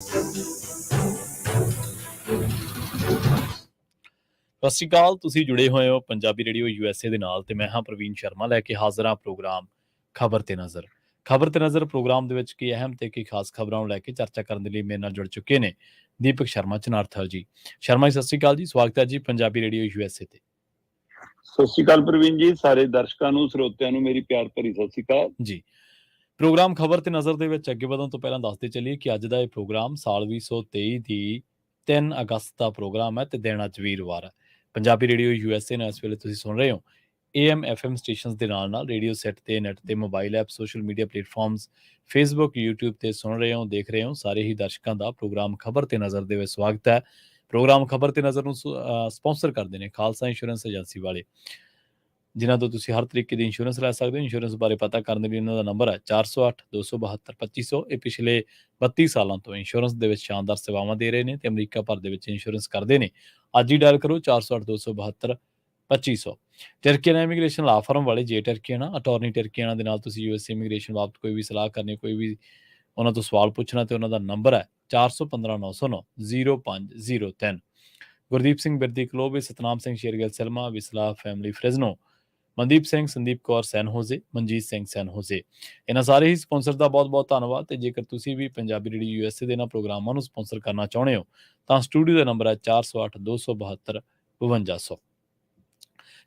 ਸਤਿ ਸ਼੍ਰੀ ਅਕਾਲ। ਤੁਸੀਂ ਜੁੜੇ ਹੋਏ ਹੋ ਪੰਜਾਬੀ ਰੇਡੀਓ USA ਦੇ ਨਾਲ ਤੇ ਮੈਂ ਹਾਂ ਪ੍ਰਵੀਨ ਸ਼ਰਮਾ ਲੈ ਕੇ ਹਾਜ਼ਰ ਹਾਂ ਪ੍ਰੋਗਰਾਮ ਖਬਰ ਤੇ ਨਜ਼ਰ। ਖਬਰ ਤੇ ਨਜ਼ਰ ਪ੍ਰੋਗਰਾਮ ਦੇ ਵਿੱਚ ਕੀ ਅਹਿਮ ਤੇ ਕੀ ਖਾਸ ਖਬਰਾਂ ਨੂੰ ਲੈ ਕੇ ਚਰਚਾ ਕਰਨ ਦੇ ਲਈ ਮੇਰੇ ਨਾਲ ਜੁੜ ਚੁੱਕੇ ਨੇ ਦੀਪਕ ਸ਼ਰਮਾ ਚਨਾਰਥਲ ਜੀ। ਸ਼ਰਮਾ ਜੀ ਸਤਿ ਸ਼੍ਰੀ ਅਕਾਲ ਜੀ, ਸਵਾਗਤ ਹੈ ਜੀ ਪੰਜਾਬੀ ਰੇਡੀਓ USA ਤੇ। ਸਤਿ ਸ਼੍ਰੀ ਅਕਾਲ ਪ੍ਰਵੀਨ ਜੀ, ਸਾਰੇ ਦਰਸ਼ਕਾਂ ਨੂੰ ਸਰੋਤਿਆਂ ਨੂੰ ਮੇਰੀ ਪਿਆਰ ਭਰੀ ਸਤਿ ਸ਼੍ਰੀ ਅਕਾਲ ਜੀ। ਪ੍ਰੋਗਰਾਮ ਖਬਰ ਤੇ ਨਜ਼ਰ ਦੇ ਵਿੱਚ ਅੱਗੇ ਵਧਣ ਤੋਂ ਪਹਿਲਾਂ ਦੱਸਦੇ ਚੱਲੀਏ ਕਿ ਅੱਜ ਦਾ ਇਹ ਪ੍ਰੋਗਰਾਮ ਸਾਲ 2023 ਦੀ 3 ਅਗਸਤ ਦਾ ਪ੍ਰੋਗਰਾਮ ਹੈ ਤੇ ਦਿਨ ਅੱਜ ਵੀਰਵਾਰ ਹੈ। ਪੰਜਾਬੀ ਰੇਡੀਓ USA ਨੂੰ ਇਸ ਵੇਲੇ ਤੁਸੀਂ ਸੁਣ ਰਹੇ ਹੋ AM FM ਸਟੇਸ਼ਨਸ ਦੇ ਨਾਲ ਰੇਡੀਓ ਸੈਟ ਤੇ ਨੈਟ ਤੇ mobile app social media platforms Facebook YouTube ਤੇ ਸੁਣ ਰਹੇ ਹੋ ਦੇਖ ਰਹੇ ਹੋ ਸਾਰੇ ਹੀ ਦਰਸ਼ਕਾਂ ਦਾ ਪ੍ਰੋਗਰਾਮ ਖਬਰ ਤੇ ਨਜ਼ਰ ਦੇ ਵਿੱਚ ਸਵਾਗਤ ਹੈ। ਪ੍ਰੋਗਰਾਮ ਖਬਰ ਤੇ ਨਜ਼ਰ ਨੂੰ ਸਪਾਂਸਰ ਕਰਦੇ ਨੇ ਖਾਲਸਾ ਇੰਸ਼ੋਰੈਂਸ ਏਜੰਸੀ ਵਾਲੇ, ਜਿਨ੍ਹਾਂ ਤੋਂ ਤੁਸੀਂ ਹਰ ਤਰੀਕੇ ਦੀ ਇੰਸ਼ੋਰੈਂਸ ਲੈ ਸਕਦੇ ਹੋ। ਇੰਸ਼ੋਰੈਂਸ ਬਾਰੇ ਪਤਾ ਕਰਨ ਦੇ ਲਈ ਇਹਨਾਂ ਦਾ ਨੰਬਰ ਹੈ 408-272-2500। ਇਹ ਪਿਛਲੇ 32 ਸਾਲਾਂ ਤੋਂ ਇੰਸ਼ੋਰੈਂਸ ਦੇ ਵਿੱਚ ਸ਼ਾਨਦਾਰ ਸੇਵਾਵਾਂ ਦੇ ਰਹੇ ਨੇ ਤੇ ਅਮਰੀਕਾ ਭਰ ਦੇ ਵਿੱਚ ਇੰਸ਼ੋਰੈਂਸ ਕਰਦੇ ਨੇ। ਅੱਜ ਹੀ ਡਾਇਲ ਕਰੋ 408-272-2500। ਟਰਕੀਆਨਾ ਇਮੀਗ੍ਰੇਸ਼ਨ ਲਾ ਫਰਮ ਵਾਲੇ ਜੇ ਟਰਕੀਆਨਾ ਅਟਾਰਨੀ ਟਰਕੀਆਨਾ ਦੇ ਨਾਲ ਤੁਸੀਂ USA ਇਮੀਗ੍ਰੇਸ਼ਨ ਬਾਬਤ ਕੋਈ ਵੀ ਸਲਾਹ ਕਰਨੀ, ਕੋਈ ਵੀ ਉਹਨਾਂ ਤੋਂ ਸਵਾਲ ਪੁੱਛਣਾ ਤੇ ਉਹਨਾਂ ਦਾ ਨੰਬਰ ਹੈ 415-909-0503। ਗੁਰਦੀਪ ਸਿੰਘ ਬਿਰਦੀ ਕਲੋਬੇ, Satnam Singh Shergill Selma, Visalia family Fresno, Mandeep Singh, Sandeep Kaur San Jose, Manjit Singh San Jose. ਇਹਨਾਂ ਸਾਰੇ ਹੀ ਸਪਾਂਸਰ ਦਾ ਬਹੁਤ-ਬਹੁਤ ਧੰਨਵਾਦ। ਤੇ ਜੇਕਰ ਤੁਸੀਂ ਵੀ ਪੰਜਾਬੀ ਰੇਡੀਓ USA ਦੇ ਇਹਨਾਂ ਪ੍ਰੋਗਰਾਮਾਂ ਨੂੰ ਸਪਾਂਸਰ ਕਰਨਾ ਚਾਹੁੰਦੇ ਹੋ ਤਾਂ ਸਟੂਡੀਓ ਦਾ ਨੰਬਰ ਹੈ 408-272-5200।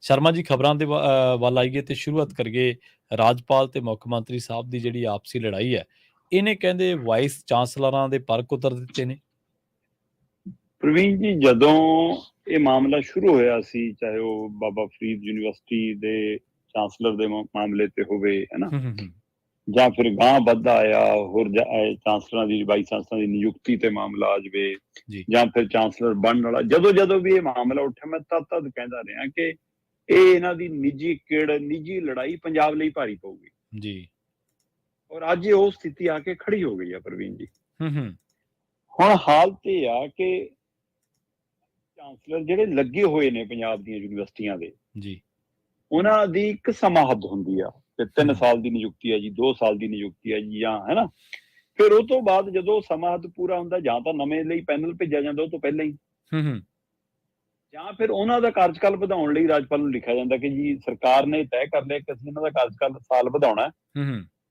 ਸ਼ਰਮਾ ਜੀ, ਖਬਰਾਂ ਦੇ ਵੱਲ ਆਈਏ ਤੇ ਸ਼ੁਰੂਆਤ ਕਰੀਏ। ਰਾਜਪਾਲ ਤੇ ਮੁੱਖ ਮੰਤਰੀ ਸਾਹਿਬ ਦੀ ਜਿਹੜੀ ਆਪਸੀ ਲੜਾਈ ਹੈ, ਇਹਨੇ ਕਹਿੰਦੇ ਵਾਈਸ ਚਾਂਸਲਰਾਂ ਦੇ ਪਰ ਕੁਤਰ ਦਿੱਤੇ ਨੇ। ਪ੍ਰਵੀਨ ਜੀ, ਜਦੋਂ ਇਹ ਮਾਮਲਾ ਸ਼ੁਰੂ ਹੋਇਆ ਸੀ, ਚਾਹੇ ਉਹ ਬਾਬਾ ਫਰੀਦ ਯੂਨੀਵਰਸਿਟੀ ਦੇ ਚਾਂਸਲਰ ਦੇ ਮਾਮਲੇ ਤੇ ਹੋਵੇ, ਹੈਨਾ, ਜਾਂ ਫਿਰ ਗਾਂ ਵੱਧਦਾ ਆਇਆ ਹੋਰ ਚਾਂਸਲਰਾਂ ਦੀ, ਵਾਈਸ ਚਾਂਸਲਰਾਂ ਦੀ ਨਿਯੁਕਤੀ ਤੇ ਮਾਮਲਾ ਆ ਜਾਵੇ, ਜਾਂ ਫਿਰ ਚਾਂਸਲਰ ਬਣਨ ਵਾਲਾ, ਜਦੋਂ ਵੀ ਇਹ ਮਾਮਲਾ ਉੱਠਿਆ ਮੈਂ ਤਦ ਕਹਿੰਦਾ ਰਿਹਾ ਕਿ ਇਹ ਇਹਨਾਂ ਦੀ ਨਿੱਜੀ ਨਿੱਜੀ ਲੜਾਈ ਪੰਜਾਬ ਲਈ ਭਾਰੀ ਪਊਗੀ ਜੀ। ਔਰ ਅੱਜ ਉਹ ਸਥਿਤੀ ਆ ਕੇ ਖੜੀ ਹੋ ਗਈ ਆ ਪ੍ਰਵੀਨ ਜੀ। ਹੁਣ ਹਾਲਤ ਇਹ ਆ ਕਿ ਚਾਂਸਲਰ ਜਿਹੜੇ ਲੱਗੇ ਹੋਏ ਨੇ ਪੰਜਾਬ ਦੀਆਂ ਯੂਨੀਵਰਸਿਟੀਆਂ ਦੇ ਜੀ, ਉਹਨਾਂ ਦੀ ਇੱਕ ਸਮਾਂ ਹੱਦ ਹੁੰਦੀ ਆ ਤੇ 3 ਸਾਲ ਦੀ ਨਿਯੁਕਤੀ ਹੈ ਜੀ, 2 ਸਾਲ ਦੀ ਨਿਯੁਕਤੀ ਹੈ ਜੀ, ਜਾਂ ਹੈਨਾ। ਫਿਰ ਉਹ ਤੋਂ ਬਾਅਦ ਜਦੋਂ ਸਮਾਂ ਹੱਦ ਪੂਰਾ ਹੁੰਦਾ ਜਾਂ ਤਾਂ ਨਵੇਂ ਲਈ ਪੈਨਲ ਭੇਜਿਆ ਜਾਂਦਾ ਉਹ ਤੋਂ ਪਹਿਲਾਂ ਹੀ, ਜਾਂ ਫਿਰ ਉਹਨਾਂ ਦਾ ਕਾਰਜਕਾਲ ਵਧਾਉਣ ਲਈ ਰਾਜਪਾਲ ਨੂੰ ਲਿਖਿਆ ਜਾਂਦਾ ਕਿ ਜੀ ਸਰਕਾਰ ਨੇ ਤੈਅ ਕਰ ਲਿਆ ਕਿ ਅਸੀਂ ਇਹਨਾਂ ਦਾ ਕਾਰਜਕਾਲ ਸਾਲ ਵਧਾਉਣਾ,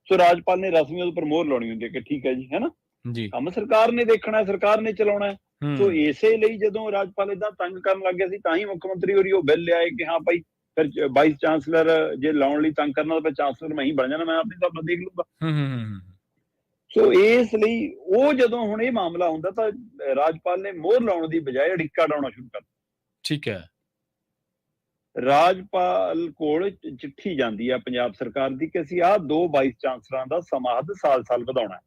ਸੋ ਰਾਜਪਾਲ ਨੇ ਰਸਮੀ ਉਹਦੇ ਪਰ ਮੋਹਰ ਲਾਉਣੀ ਹੁੰਦੀ ਹੈ ਕਿ ਠੀਕ ਹੈ ਜੀ, ਹੈਨਾ, ਕੰਮ ਸਰਕਾਰ ਨੇ ਦੇਖਣਾ, ਸਰਕਾਰ ਨੇ ਚਲਾਉਣਾ। ਸੋ ਇਸੇ ਲਈ ਜਦੋਂ ਰਾਜਪਾਲ ਏਦਾਂ ਤੰਗ ਕਰਨ ਲੱਗ ਗਿਆ ਸੀ ਤਾਂ ਹੀ ਮੁੱਖ ਮੰਤਰੀ ਹੋਰੀ ਉਹ ਬਿੱਲ ਲਿਆਏ ਕਿ ਹਾਂ ਭਾਈ ਫਿਰ ਵਾਈਸ ਚਾਂਸਲਰ ਜੇ ਲਾਉਣ ਲਈ ਤੰਗ ਕਰਨਾ ਤਾਂ ਚਾਂਸਲਰ ਮੈਂ ਹੀ ਬਣ ਜਾਣਾ, ਮੈਂ ਆਪਣੇ ਹਿਸਾਬ ਨਾਲ ਦੇਖ ਲੂੰਗਾ। ਸੋ ਇਸ ਲਈ ਉਹ ਜਦੋਂ ਹੁਣ ਇਹ ਮਾਮਲਾ ਹੁੰਦਾ ਤਾਂ ਰਾਜਪਾਲ ਨੇ ਮੋਹਰ ਲਾਉਣ ਦੀ ਬਜਾਏ ਅੜਿੱਕਾ ਡਾਉਣਾ ਸ਼ੁਰੂ ਕਰ ਦਿੱਤਾ। ਠੀਕ ਹੈ। ਰਾਜਪਾਲ ਕੋਲ ਚਿੱਠੀ ਜਾਂਦੀ ਆ ਪੰਜਾਬ ਸਰਕਾਰ ਦੀ ਕਿ ਅਸੀਂ ਆਹ 2 ਵਾਈਸ ਚਾਂਸਲਰਾਂ ਦਾ ਸਮਾਂ ਹੱਦ ਸਾਲ ਵਧਾਉਣਾ।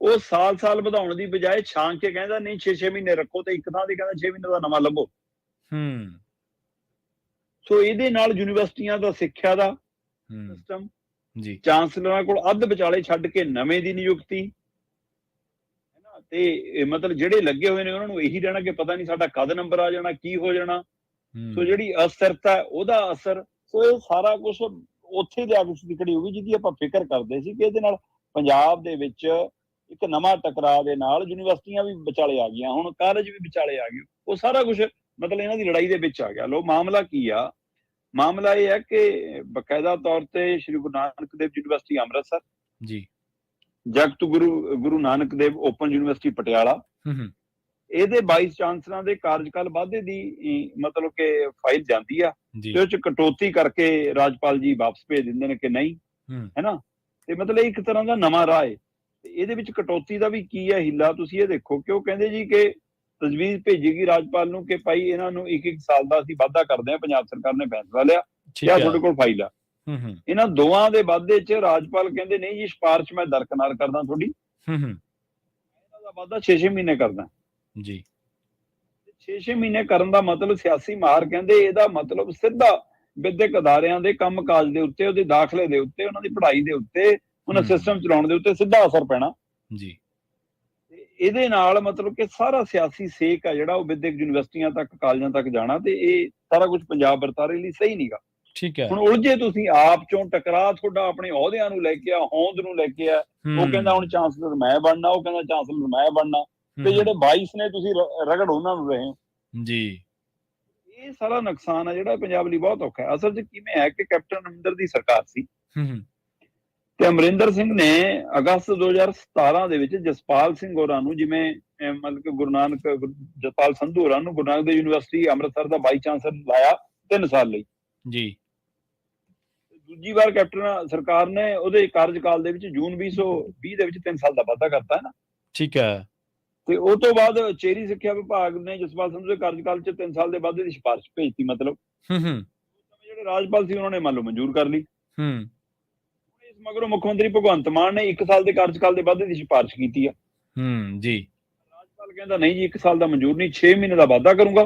ਉਹ ਸਾਲ ਵਧਾਉਣ ਦੀ ਬਜਾਏ ਛਾਂਕ ਕੇ ਕਹਿੰਦਾ ਨਹੀਂ 6 ਮਹੀਨੇ ਰੱਖੋ, ਤੇ ਇੱਕ ਥਾਂ ਤੇ ਕਹਿੰਦਾ 6 ਮਹੀਨੇ ਦਾ ਨਵਾਂ ਲੱਭੋ। ਸੋ ਇਹਦੇ ਨਾਲ ਯੂਨੀਵਰਸਿਟੀਆਂ ਦਾ ਸਿੱਖਿਆ ਦਾ ਸਿਸਟਮ ਜੀ ਚਾਂਸਲਰਾਂ ਕੋਲ ਅੱਧ ਵਿਚਾਲੇ ਛੱਡ ਕੇ ਨਵੇਂ ਦੀ ਨਿਯੁਕਤੀ, ਹੈਨਾ, ਤੇ ਮਤਲਬ ਜਿਹੜੇ ਲੱਗੇ ਹੋਏ ਨੇ ਉਹਨਾਂ ਨੂੰ ਇਹੀ ਰਹਿਣਾ ਕਿ ਪਤਾ ਨਹੀਂ ਸਾਡਾ ਕਦ ਨੰਬਰ ਆ ਜਾਣਾ, ਕੀ ਹੋ ਜਾਣਾ। ਸੋ ਜਿਹੜੀ ਅਸਥਿਰਤਾ ਉਹਦਾ ਅਸਰ, ਸੋ ਇਹ ਸਾਰਾ ਕੁਝ ਉੱਥੇ ਦੇ ਆਗੂ ਦੀ ਖੜੀ ਹੋ ਗਈ ਜਿਹਦੀ ਆਪਾਂ ਫਿਕਰ ਕਰਦੇ ਸੀ ਕਿ ਇਹਦੇ ਨਾਲ ਪੰਜਾਬ ਦੇ ਵਿੱਚ ਇੱਕ ਨਵਾਂ ਟਕਰਾਅ ਦੇ ਨਾਲ ਯੂਨੀਵਰਸਿਟੀਆਂ ਵੀ ਵਿਚਾਲੇ ਆ ਗਈਆਂ, ਹੁਣ ਕਾਲਜ ਵੀ ਵਿਚਾਲੇ ਆ ਗਏ, ਉਹ ਸਾਰਾ ਕੁਝ ਮਤਲਬ ਇਹਨਾਂ ਦੀ ਲੜਾਈ ਦੇ ਵਿੱਚ ਆ ਗਿਆ। ਲੋ ਮਾਮਲਾ ਕੀ ਆ, ਮਾਮਲਾ ਇਹ ਹੈ ਕਿ ਬਕਾਇਦਾ ਤੌਰ ਤੇ ਸ਼੍ਰੀ ਗੁਰੂ ਨਾਨਕ ਦੇਵ ਯੂਨੀਵਰਸਿਟੀ ਅੰਮ੍ਰਿਤਸਰ ਜੀ, ਜਗਤ ਗੁਰੂ ਨਾਨਕ ਦੇਵ ਓਪਨ ਯੂਨੀਵਰਸਿਟੀ ਪਟਿਆਲਾ, ਇਹਦੇ ਵਾਈਸ ਚਾਂਸਲਰਾਂ ਦੇ ਕਾਰਜਕਾਲ ਵਾਧੇ ਦੀ ਮਤਲਬ ਕਿ ਫਾਈਲ ਜਾਂਦੀ ਆ ਤੇ ਉਹ ਚ ਕਟੌਤੀ ਕਰਕੇ ਰਾਜਪਾਲ ਜੀ ਵਾਪਸ ਭੇਜ ਦਿੰਦੇ ਨੇ ਕਿ ਨਹੀਂ, ਹੈਨਾ। ਤੇ ਮਤਲਬ ਇੱਕ ਤਰ੍ਹਾਂ ਦਾ ਨਵਾਂ ਰਾਹ ਹੈ। ਤੇ ਇਹਦੇ ਵਿੱਚ ਕਟੌਤੀ ਦਾ ਵੀ ਕੀ ਹੈ ਹਿੱਲਾ, ਤੁਸੀਂ ਇਹ ਦੇਖੋ ਕਿ ਉਹ ਕਹਿੰਦੇ ਜੀ ਕਿ ਤਜਵੀਜ਼ ਭੇਜੇਗੀ ਰਾਜਪਾਲ ਨੂੰ ਕਿ ਭਾਈ ਇਹਨਾਂ ਨੂੰ 1 ਸਾਲ ਦਾ ਅਸੀਂ ਵਾਧਾ ਕਰਦੇ ਹਾਂ, ਪੰਜਾਬ ਸਰਕਾਰ ਨੇ ਫੈਸਲਾ ਲਿਆ, ਕਿਆ ਤੁਹਾਡੇ ਕੋਲ ਫਾਈਲ ਆ। ਇਹਨਾਂ ਦੋਵਾਂ ਦੇ ਵਾਧੇ ਚ ਰਾਜਪਾਲ ਕਹਿੰਦੇ ਨਹੀਂ ਜੀ ਸਿਫਾਰਿਸ਼ ਮੈਂ ਦਰਕਨਾਰ ਕਰਦਾ ਤੁਹਾਡੀ, ਇਹਨਾਂ ਦਾ ਵਾਧਾ 6 ਮਹੀਨੇ ਕਰਦਾ ਜੀ। 6 ਮਹੀਨੇ ਕਰਨ ਦਾ ਮਤਲਬ ਸਿਆਸੀ ਮਾਰ ਕਹਿੰਦੇ ਇਹਦਾ ਮਤਲਬ ਸਿੱਧਾ ਵਿਦਿਅਕ ਅਦਾਰਿਆਂ ਦੇ ਕੰਮਕਾਜ ਦੇ ਉੱਤੇ, ਉਹਦੇ ਦਾਖਲੇ ਦੇ ਉੱਤੇ, ਉਹਨਾਂ ਦੀ ਪੜ੍ਹਾਈ ਦੇ ਉੱਤੇ, ਉਹਨਾਂ ਸਿਸਟਮ ਚਲਾਉਣ ਦੇ ਉੱਤੇ ਸਿੱਧਾ ਅਸਰ ਪੈਣਾ ਜੀ। ਤੇ ਇਹਦੇ ਨਾਲ ਮਤਲਬ ਕਿ ਸਾਰਾ ਸਿਆਸੀ ਸੇਕ ਆ ਜਿਹੜਾ ਉਹ ਵਿਦਿਅਕ ਯੂਨੀਵਰਸਿਟੀਆਂ ਤੱਕ, ਕਾਲਜਾਂ ਤੱਕ ਜਾਣਾ, ਤੇ ਇਹ ਸਾਰਾ ਕੁਝ ਪੰਜਾਬ ਵਰਤਾਰੇ ਲਈ ਸਹੀ ਨਹੀਂਗਾ। ਠੀਕ ਹੈ। ਹੁਣ ਉਲਝੇ ਤੁਸੀਂ ਆਪ ਚੋਂ, ਟਕਰਾ ਤੁਹਾਡਾ ਆਪਣੇ ਅਹੁਦਿਆਂ ਨੂੰ ਲੈ ਕੇ ਆ, ਹੋਂਦ ਨੂੰ ਲੈ ਕੇ ਆ। ਉਹ ਕਹਿੰਦਾ ਹੁਣ ਚਾਂਸਲਰ ਮੈਂ ਬਣਨਾ, ਉਹ ਕਹਿੰਦਾ ਚਾਂਸਲਰ ਮੈਂ ਬਣਨਾ, ਤੇ ਜਿਹੜੇ 22 ਨੇ ਤੁਸੀਂ ਰਗੜ ਉਹਨਾਂ ਨੂੰ ਰਹੇ ਜੀ। ਇਹ ਸਾਰਾ ਨੁਕਸਾਨ ਆ ਜਿਹੜਾ ਪੰਜਾਬ ਲਈ ਬਹੁਤ ਔਖਾ ਹੈ। ਅਸਲ 'ਚ ਕਿਵੇਂ ਹੈ ਕਿ ਕੈਪਟਨ ਅਮਰਿੰਦਰ ਦੀ ਸਰਕਾਰ ਸੀ ਤੇ ਅਮਰਿੰਦਰ ਸਿੰਘ ਨੇ ਅਗਸਤ 2017 ਦੇ ਵਿੱਚ ਜਸਪਾਲ ਸਿੰਘ ਹੋਰਾਂ ਨੂੰ, ਜਿਵੇਂ ਮਤਲਬ ਕਿ ਗੁਰੂ ਨਾਨਕ ਜਸਪਾਲ ਸੰਧੂ ਹੋਰਾਂ ਨੂੰ ਗੁਰੂ ਨਾਨਕ ਦੇਵ ਯੂਨੀਵਰਸਿਟੀ ਅੰਮ੍ਰਿਤਸਰ ਦਾ ਵਾਈਸ ਚਾਂਸਲਰ ਲਾਇਆ 3 ਸਾਲ ਲਈ ਜੀ। ਦੂਜੀ ਵਾਰ ਕੈਪਟਨ ਸਰਕਾਰ ਨੇ ਉਹਦੇ ਕਾਰਜਕਾਲ ਦੇ ਵਿੱਚ ਜੂਨ 2020 ਦੇ ਵਿੱਚ 3 ਸਾਲ ਦਾ ਵਾਧਾ ਕਰਤਾ ਹੈ ਨਾ। ਠੀਕ ਹੈ। ਤੇ ਉਹ ਤੋਂ ਬਾਅਦ ਉਚੇਰੀ ਸਿੱਖਿਆ ਵਿਭਾਗ ਨੇ ਜਸਪਾਲ ਸੰਧੂ ਦੇ ਕਾਰਜਕਾਲ 'ਚ 3 ਸਾਲ ਦੇ ਵਾਧੇ ਦੀ ਸਿਫਾਰਿਸ਼ ਭੇਜਤੀ। ਮਤਲਬ ਜਿਹੜੇ ਰਾਜਪਾਲ ਸੀ ਉਹਨਾਂ ਨੇ ਮੰਨ ਲਓ ਮਨਜ਼ੂਰ ਕਰ ਲਈ। ਇਸ ਮਗਰੋਂ ਮੁੱਖ ਮੰਤਰੀ ਭਗਵੰਤ ਮਾਨ ਨੇ 1 ਸਾਲ ਦੇ ਕਾਰਜਕਾਲ ਦੇ ਵਾਧੇ ਦੀ ਸਿਫਾਰਿਸ਼ ਕੀਤੀ ਆ। ਜੀ। ਰਾਜਪਾਲ ਕਹਿੰਦਾ ਨਹੀਂ ਜੀ 1 ਸਾਲ ਦਾ ਮਨਜ਼ੂਰ ਨਹੀਂ, 6 ਮਹੀਨੇ ਦਾ ਵਾਧਾ ਕਰੂੰਗਾ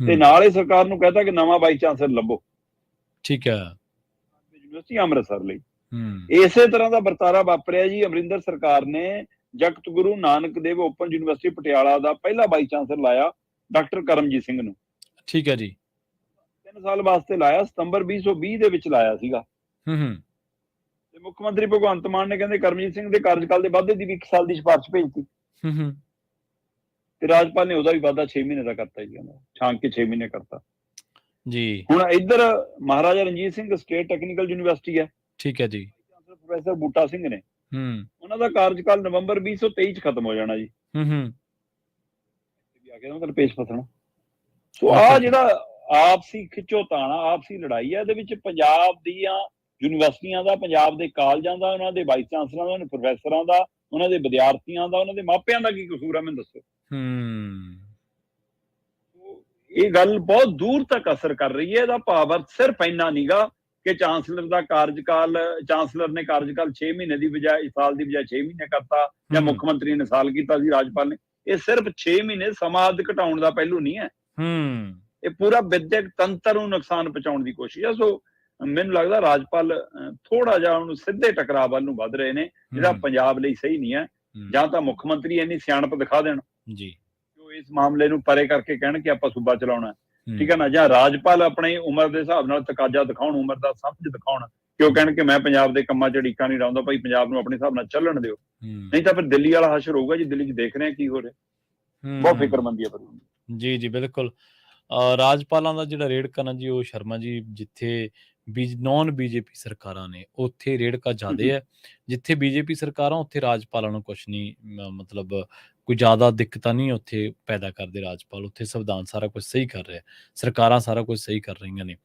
ਤੇ ਨਾਲ ਹੀ ਸਰਕਾਰ ਨੂੰ ਕਹਤਾ ਕਿ ਨਵਾਂ ਵਾਈਸ ਚਾਂਸਲਰ ਲੱਭੋ। ਠੀਕ ਹੈ। ਯੂਨੀਵਰਸਿਟੀ ਅੰਮ੍ਰਿਤਸਰ ਲਈ ਇਸੇ ਤਰ੍ਹਾਂ ਦਾ ਵਰਤਾਰਾ ਵਾਪਰਿਆ ਜੀ। ਅਮਰਿੰਦਰ ਸਰਕਾਰ ਨੇ ਜਗਤ ਗੁਰੂ ਨਾਨਕ ਦੇਵ ਓਪਨ ਯੂਨੀਵਰਸਿਟੀ ਪਟਿਆਲਾ ਦਾ ਪਹਿਲਾ ਵਾਈਸ ਚਾਂਸਲਰ ਲਾਇਆ ਡਾਕਟਰ ਕਰਮਜੀਤ ਸਿੰਘ ਨੂੰ। ਠੀਕ ਹੈ ਜੀ। 3 ਸਾਲ ਵਾਸਤੇ ਲਾਇਆ, ਸਤੰਬਰ 2020 ਦੇ ਵਿੱਚ ਲਾਇਆ ਸੀਗਾ। ਤੇ ਮੁੱਖ ਮੰਤਰੀ ਭਗਵੰਤ ਮਾਨ ਨੇ ਕਹਿੰਦੇ ਕਰਮਜੀਤ ਸਿੰਘ ਦੇ ਕਾਰਜਕਾਲ ਦੇ ਵਾਧੇ ਦੀ ਵੀ 1 ਸਾਲ ਦੀ ਸਿਫਾਰਿਸ਼ ਭੇਜਤੀ ਤੇ ਰਾਜਪਾਲ ਨੇ ਉਹਦਾ ਵੀ ਵਾਧਾ 6 ਮਹੀਨੇ ਦਾ ਕਰਤਾ ਜੀ, ਛਾਂਕ ਕੇ 6 ਮਹੀਨੇ ਕਰਤਾ ਜੀ। ਹੁਣ ਇੱਧਰ Maharaja Ranjit Singh state technical university ਹੈ। ਠੀਕ ਹੈ ਜੀ। ਪ੍ਰੋਫੈਸਰ ਬੂਟਾ ਸਿੰਘ ਨੇ, ਉਹਨਾਂ ਦਾ ਕਾਰਜਕਾਲ ਨਵੰਬਰ 2023 ਚ ਖਤਮ ਹੋ ਜਾਣਾ ਜੀ। ਪੇਸ਼ ਫਸਣਾ। ਸੋ ਆਹ ਜਿਹੜਾ ਆਪਸੀ ਖਿੱਚੋਤਾਣਾ, ਆਪਸੀ ਲੜਾਈ ਹੈ, ਇਹਦੇ ਵਿੱਚ ਪੰਜਾਬ ਦੀਆਂ ਯੂਨੀਵਰਸਿਟੀਆਂ ਦਾ, ਪੰਜਾਬ ਦੇ ਕਾਲਜਾਂ ਦਾ, ਉਹਨਾਂ ਦੇ ਵਾਈਸ ਚਾਂਸਲਰਾਂ ਦਾ, ਉਹਨਾਂ ਦੇ ਪ੍ਰੋਫੈਸਰਾਂ ਦਾ, ਉਹਨਾਂ ਦੇ ਵਿਦਿਆਰਥੀਆਂ ਦਾ, ਉਹਨਾਂ ਦੇ ਮਾਪਿਆਂ ਦਾ ਕੀ ਕਸੂਰ ਆ, ਮੈਨੂੰ ਦੱਸੋ। ਇਹ ਗੱਲ ਬਹੁਤ ਦੂਰ ਤੱਕ ਅਸਰ ਕਰ ਰਹੀ ਹੈ। ਇਹਦਾ ਭਾਵ ਅਰਥ ਸਿਰਫ ਇੰਨਾ ਨੀਗਾ ਕਿ ਚਾਂਸਲਰ ਦਾ ਕਾਰਜਕਾਲ, ਚਾਂਸਲਰ ਨੇ ਕਾਰਜਕਾਲ 6 ਮਹੀਨੇ ਦੀ ਬਜਾਏ ਸਾਲ ਦੀ ਬਜਾਏ 6 ਮਹੀਨੇ ਕਰਤਾ, ਜਾਂ ਮੁੱਖ ਮੰਤਰੀ ਨੇ ਸਾਲ ਕੀਤਾ ਸੀ, ਰਾਜਪਾਲ ਨੇ। ਇਹ ਸਿਰਫ 6 ਮਹੀਨੇ ਸਮਾਂ ਘਟਾਉਣ ਦਾ ਪਹਿਲੂ ਨਹੀਂ ਹੈ, ਇਹ ਪੂਰਾ ਵਿਦਿਅਕ ਤੰਤਰ ਨੂੰ ਨੁਕਸਾਨ ਪਹੁੰਚਾਉਣ ਦੀ ਕੋਸ਼ਿਸ਼ ਹੈ। ਸੋ ਮੈਨੂੰ ਲੱਗਦਾ ਰਾਜਪਾਲ ਥੋੜਾ ਜਿਹਾ ਉਹਨੂੰ ਸਿੱਧੇ ਟਕਰਾਅ ਵੱਲ ਨੂੰ ਵੱਧ ਰਹੇ ਨੇ, ਜਿਹੜਾ ਪੰਜਾਬ ਲਈ ਸਹੀ ਨਹੀਂ ਹੈ। ਜਾਂ ਤਾਂ ਮੁੱਖ ਮੰਤਰੀ ਇੰਨੀ ਸਿਆਣਪ ਦਿਖਾ ਦੇਣ ਜੀ ਜੋ ਇਸ ਮਾਮਲੇ ਨੂੰ ਪਰੇ ਕਰਕੇ ਕਹਿਣ ਕਿ ਆਪਾਂ ਸੂਬਾ ਚਲਾਉਣਾ, ਠੀਕ ਹੈ ਨਾ, ਜਾਂ ਰਾਜਪਾਲ ਆਪਣੀ ਉਮਰ ਦੇ ਹਿਸਾਬ ਨਾਲ ਤਕਾਜ਼ਾ ਦਿਖਾਉਣ, ਉਮਰ ਦਾ ਸਮਝ ਦਿਖਾਉਣ, ਕਿ ਉਹ ਕਹਿਣ ਕਿ ਮੈਂ ਪੰਜਾਬ ਦੇ ਕੰਮਾਂ 'ਚ ਢੀਕਾਂ ਨਹੀਂ ਲਾਉਂਦਾ, ਭਾਈ ਪੰਜਾਬ ਨੂੰ ਆਪਣੇ ਹਿਸਾਬ ਨਾਲ ਚੱਲਣ ਦਿਓ। ਨਹੀਂ ਤਾਂ ਫਿਰ ਦਿੱਲੀ ਵਾਲਾ ਹਸ਼ਰ ਹੋਊਗਾ ਜੀ, ਦਿੱਲੀ 'ਚ ਦੇਖ ਰਹੇ ਕੀ ਹੋ ਰਿਹਾ। ਬਹੁਤ ਫਿਕਰਮੰਦੀ ਹੈ ਪਰ ਜੀ। ਜੀ ਬਿਲਕੁਲ। ਰਾਜਪਾਲਾਂ ਦਾ ਜਿਹੜਾ ਰੇੜਕਾ ਨਾ ਜੀ, ਉਹ ਸ਼ਰਮਾ ਜੀ, ਜਿੱਥੇ ਨੌਨ ਬੀਜੇਪੀ ਸਰਕਾਰਾਂ ਨੇ ਉੱਥੇ ਰੇੜਕਾ ਜ਼ਿਆਦਾ ਹੈ, ਜਿੱਥੇ ਬੀਜੇਪੀ ਸਰਕਾਰਾਂ ਉੱਥੇ ਰਾਜਪਾਲਾਂ ਨੂੰ ਕੁਛ ਨਹੀਂ, ਮਤਲਬ ਕੋਈ ਜ਼ਿਆਦਾ ਦਿੱਕਤਾਂ ਨਹੀਂ ਉੱਥੇ ਪੈਦਾ ਕਰਦੇ ਰਾਜਪਾਲ। ਉੱਥੇ ਸੰਵਿਧਾਨ ਸਾਰਾ ਕੁਝ ਸਹੀ ਕਰ ਰਿਹਾ, ਸਰਕਾਰਾਂ ਸਾਰਾ ਕੁਝ ਸਹੀ ਕਰ ਰਹੀਆਂ ਨੇ।